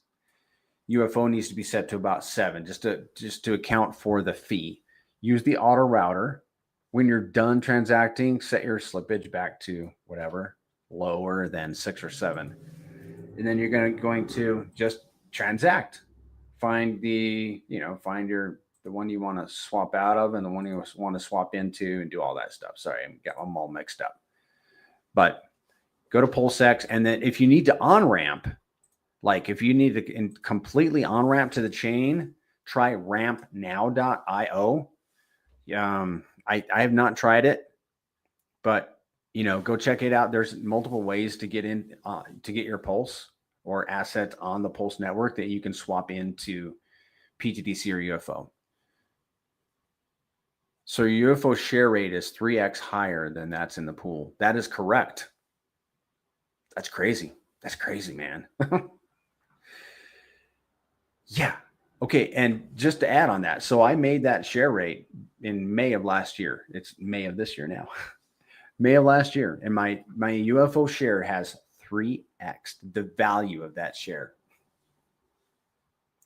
UFO needs to be set to about 7, just to account for the fee. Use the auto router. When you're done transacting, set your slippage back to whatever, lower than 6 or 7. And then you're going to just transact. Find the one you want to swap out of and the one you want to swap into, and do all that stuff. Sorry, I'm all mixed up. But go to PulseX, and then if you need to on-ramp, like if you need to completely on-ramp to the chain, try rampnow.io. I have not tried it, but go check it out. There's multiple ways to get in to get your Pulse or assets on the Pulse network that you can swap into pTGC or UFO. So your UFO share rate is 3x higher than that's in the pool. That is correct. That's crazy. That's crazy, man. Yeah. Okay. And just to add on that, so I made that share rate in May of last year. It's May of this year now. May of last year. And my UFO share has 3x the value of that share.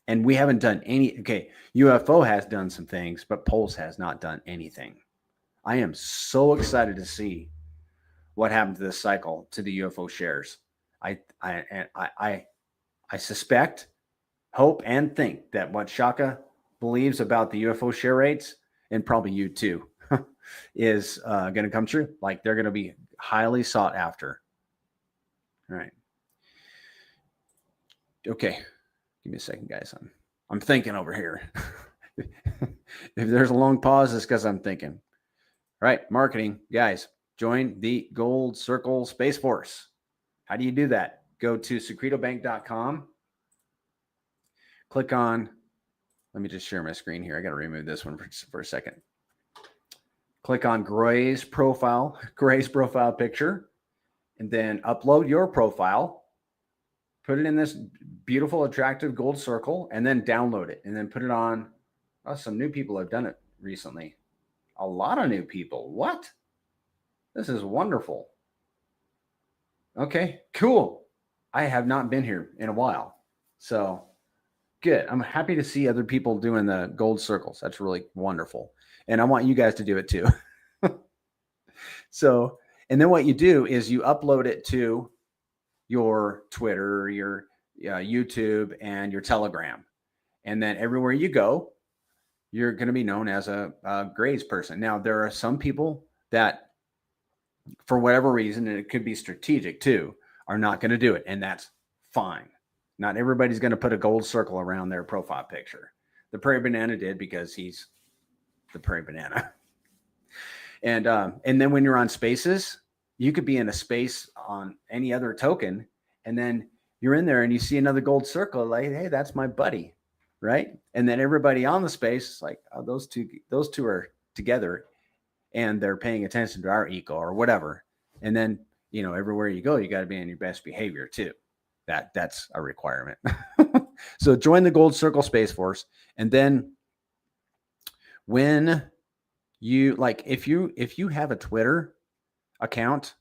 And we haven't done any. Okay. UFO has done some things, but Pulse has not done anything. I am so excited to see what happened to this cycle to the UFO shares. I suspect, hope, and think that what Shaka believes about the UFO share rates, and probably you too, is going to come true. Like they're going to be highly sought after. All right. Okay. Give me a second, guys. I'm thinking over here. If there's a long pause, it's because I'm thinking. All right. Marketing, guys, join the Gold Circle Space Force. How do you do that? Go to secretobank.com. Click on, let me just share my screen here. I got to remove this one for a second. Click on Gray's profile picture, and then upload your profile. Put it in this beautiful, attractive gold circle, and then download it, and then put it on. Oh, some new people have done it recently. A lot of new people. What? This is wonderful. Okay, cool. I have not been here in a while. So good. I'm happy to see other people doing the gold circles. That's really wonderful. And I want you guys to do it too. So, and then what you do is you upload it to your Twitter, your YouTube, and your Telegram. And then everywhere you go, you're going to be known as a Grays person. Now, there are some people that, for whatever reason, and it could be strategic too, are not going to do it. And that's fine. Not everybody's going to put a gold circle around their profile picture. The Prairie Banana did because he's the Prairie Banana. And then when you're on Spaces, you could be in a space on any other token, and then you're in there and you see another gold circle, like, hey, that's my buddy, right? And then everybody on the space is like, oh, those two are together, and they're paying attention to our eco or whatever. And then everywhere you go, you got to be in your best behavior too. That's a requirement. So join the Gold Circle Space Force, and then when You like if you have a Twitter account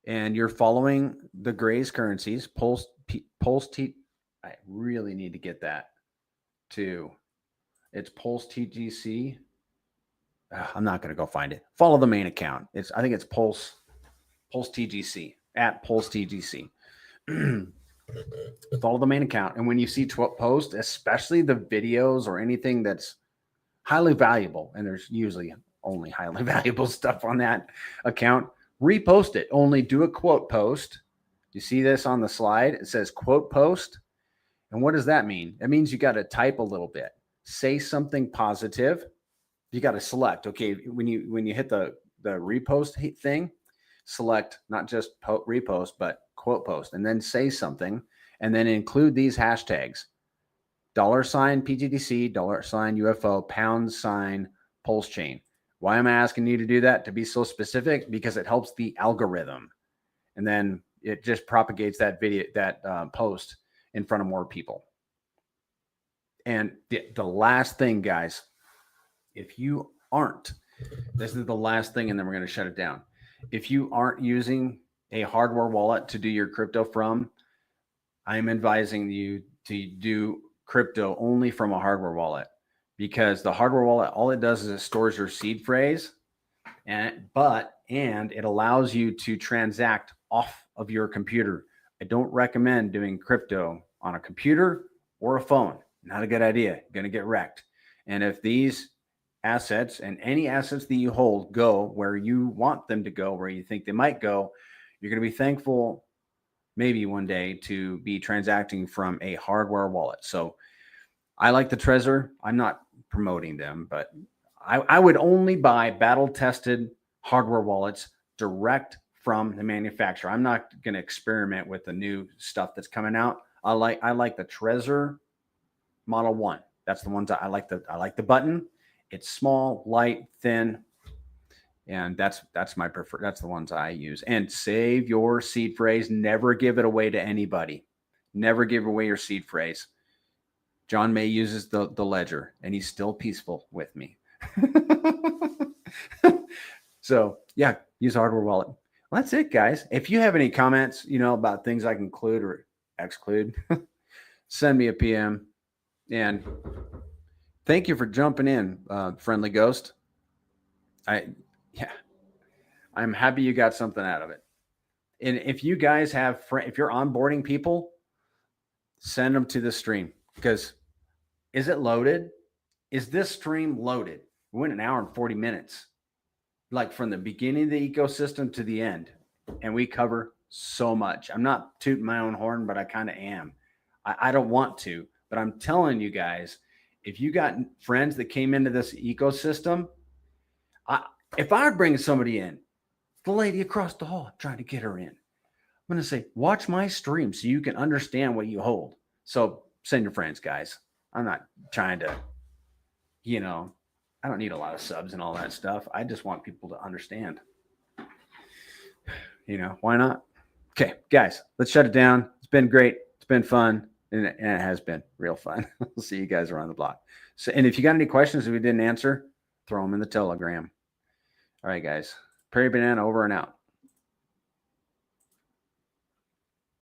and you're following the Grays currencies, I really need to get that too. It's Pulse TGC. I'm not going to go find it. Follow the main account. I think it's Pulse TGC at Pulse TGC. Follow the main account, and when you see post, especially the videos or anything that's highly valuable, and there's usually only highly valuable stuff on that account, repost it. Only do a quote post. You see this on the slide? It says quote post. And what does that mean? It means you got to type a little bit. Say something positive. You got to select. Okay, when you hit the repost thing, select not just repost, but quote post, and then say something, and then include these hashtags: $sign pTGC, $sign UFO, £sign pulse chain. Why am I asking you to do that? To be so specific? Because it helps the algorithm, and then it just propagates that video, that post in front of more people. And the last thing, guys, if you aren't, this is the last thing, and then we're going to shut it down. If you aren't using a hardware wallet to do your crypto from, I'm advising you to do crypto only from a hardware wallet, because the hardware wallet, all it does is it stores your seed phrase, and it allows you to transact off of your computer. I don't recommend doing crypto on a computer or a phone. Not a good idea. You're going to get wrecked. And if these assets and any assets that you hold go where you want them to go, where you think they might go, you're going to be thankful maybe one day to be transacting from a hardware wallet. So I like the Trezor. I'm not promoting them, but I would only buy battle-tested hardware wallets direct from the manufacturer. I'm not going to experiment with the new stuff that's coming out. I like the Trezor Model 1. That's the ones I like. I like the button. It's small, light, thin, and that's my preferred. That's the ones I use. And save your seed phrase. Never give it away to anybody. Never give away your seed phrase. John May uses the ledger, and he's still peaceful with me. So yeah, use hardware wallet. Well, that's it, guys. If you have any comments, about things I can include or exclude, send me a PM. And thank you for jumping in, Friendly Ghost. I'm happy you got something out of it. And if you guys have, if you're onboarding people, send them to the stream, because is it loaded? Is this stream loaded? We went an hour and 40 minutes, like from the beginning of the ecosystem to the end. And we cover so much. I'm not tooting my own horn, but I kind of am. I don't want to, but I'm telling you guys, if you got friends that came into this ecosystem, if I bring somebody in, the lady across the hall, trying to get her in, I'm going to say, watch my stream so you can understand what you hold. So send your friends, guys. I'm not trying to, I don't need a lot of subs and all that stuff. I just want people to understand. Why not? Okay, guys, let's shut it down. It's been great. It's been fun. And it has been real fun. We'll see you guys around the block. So, and if you got any questions that we didn't answer, throw them in the Telegram. All right, guys. Perry Banana over and out.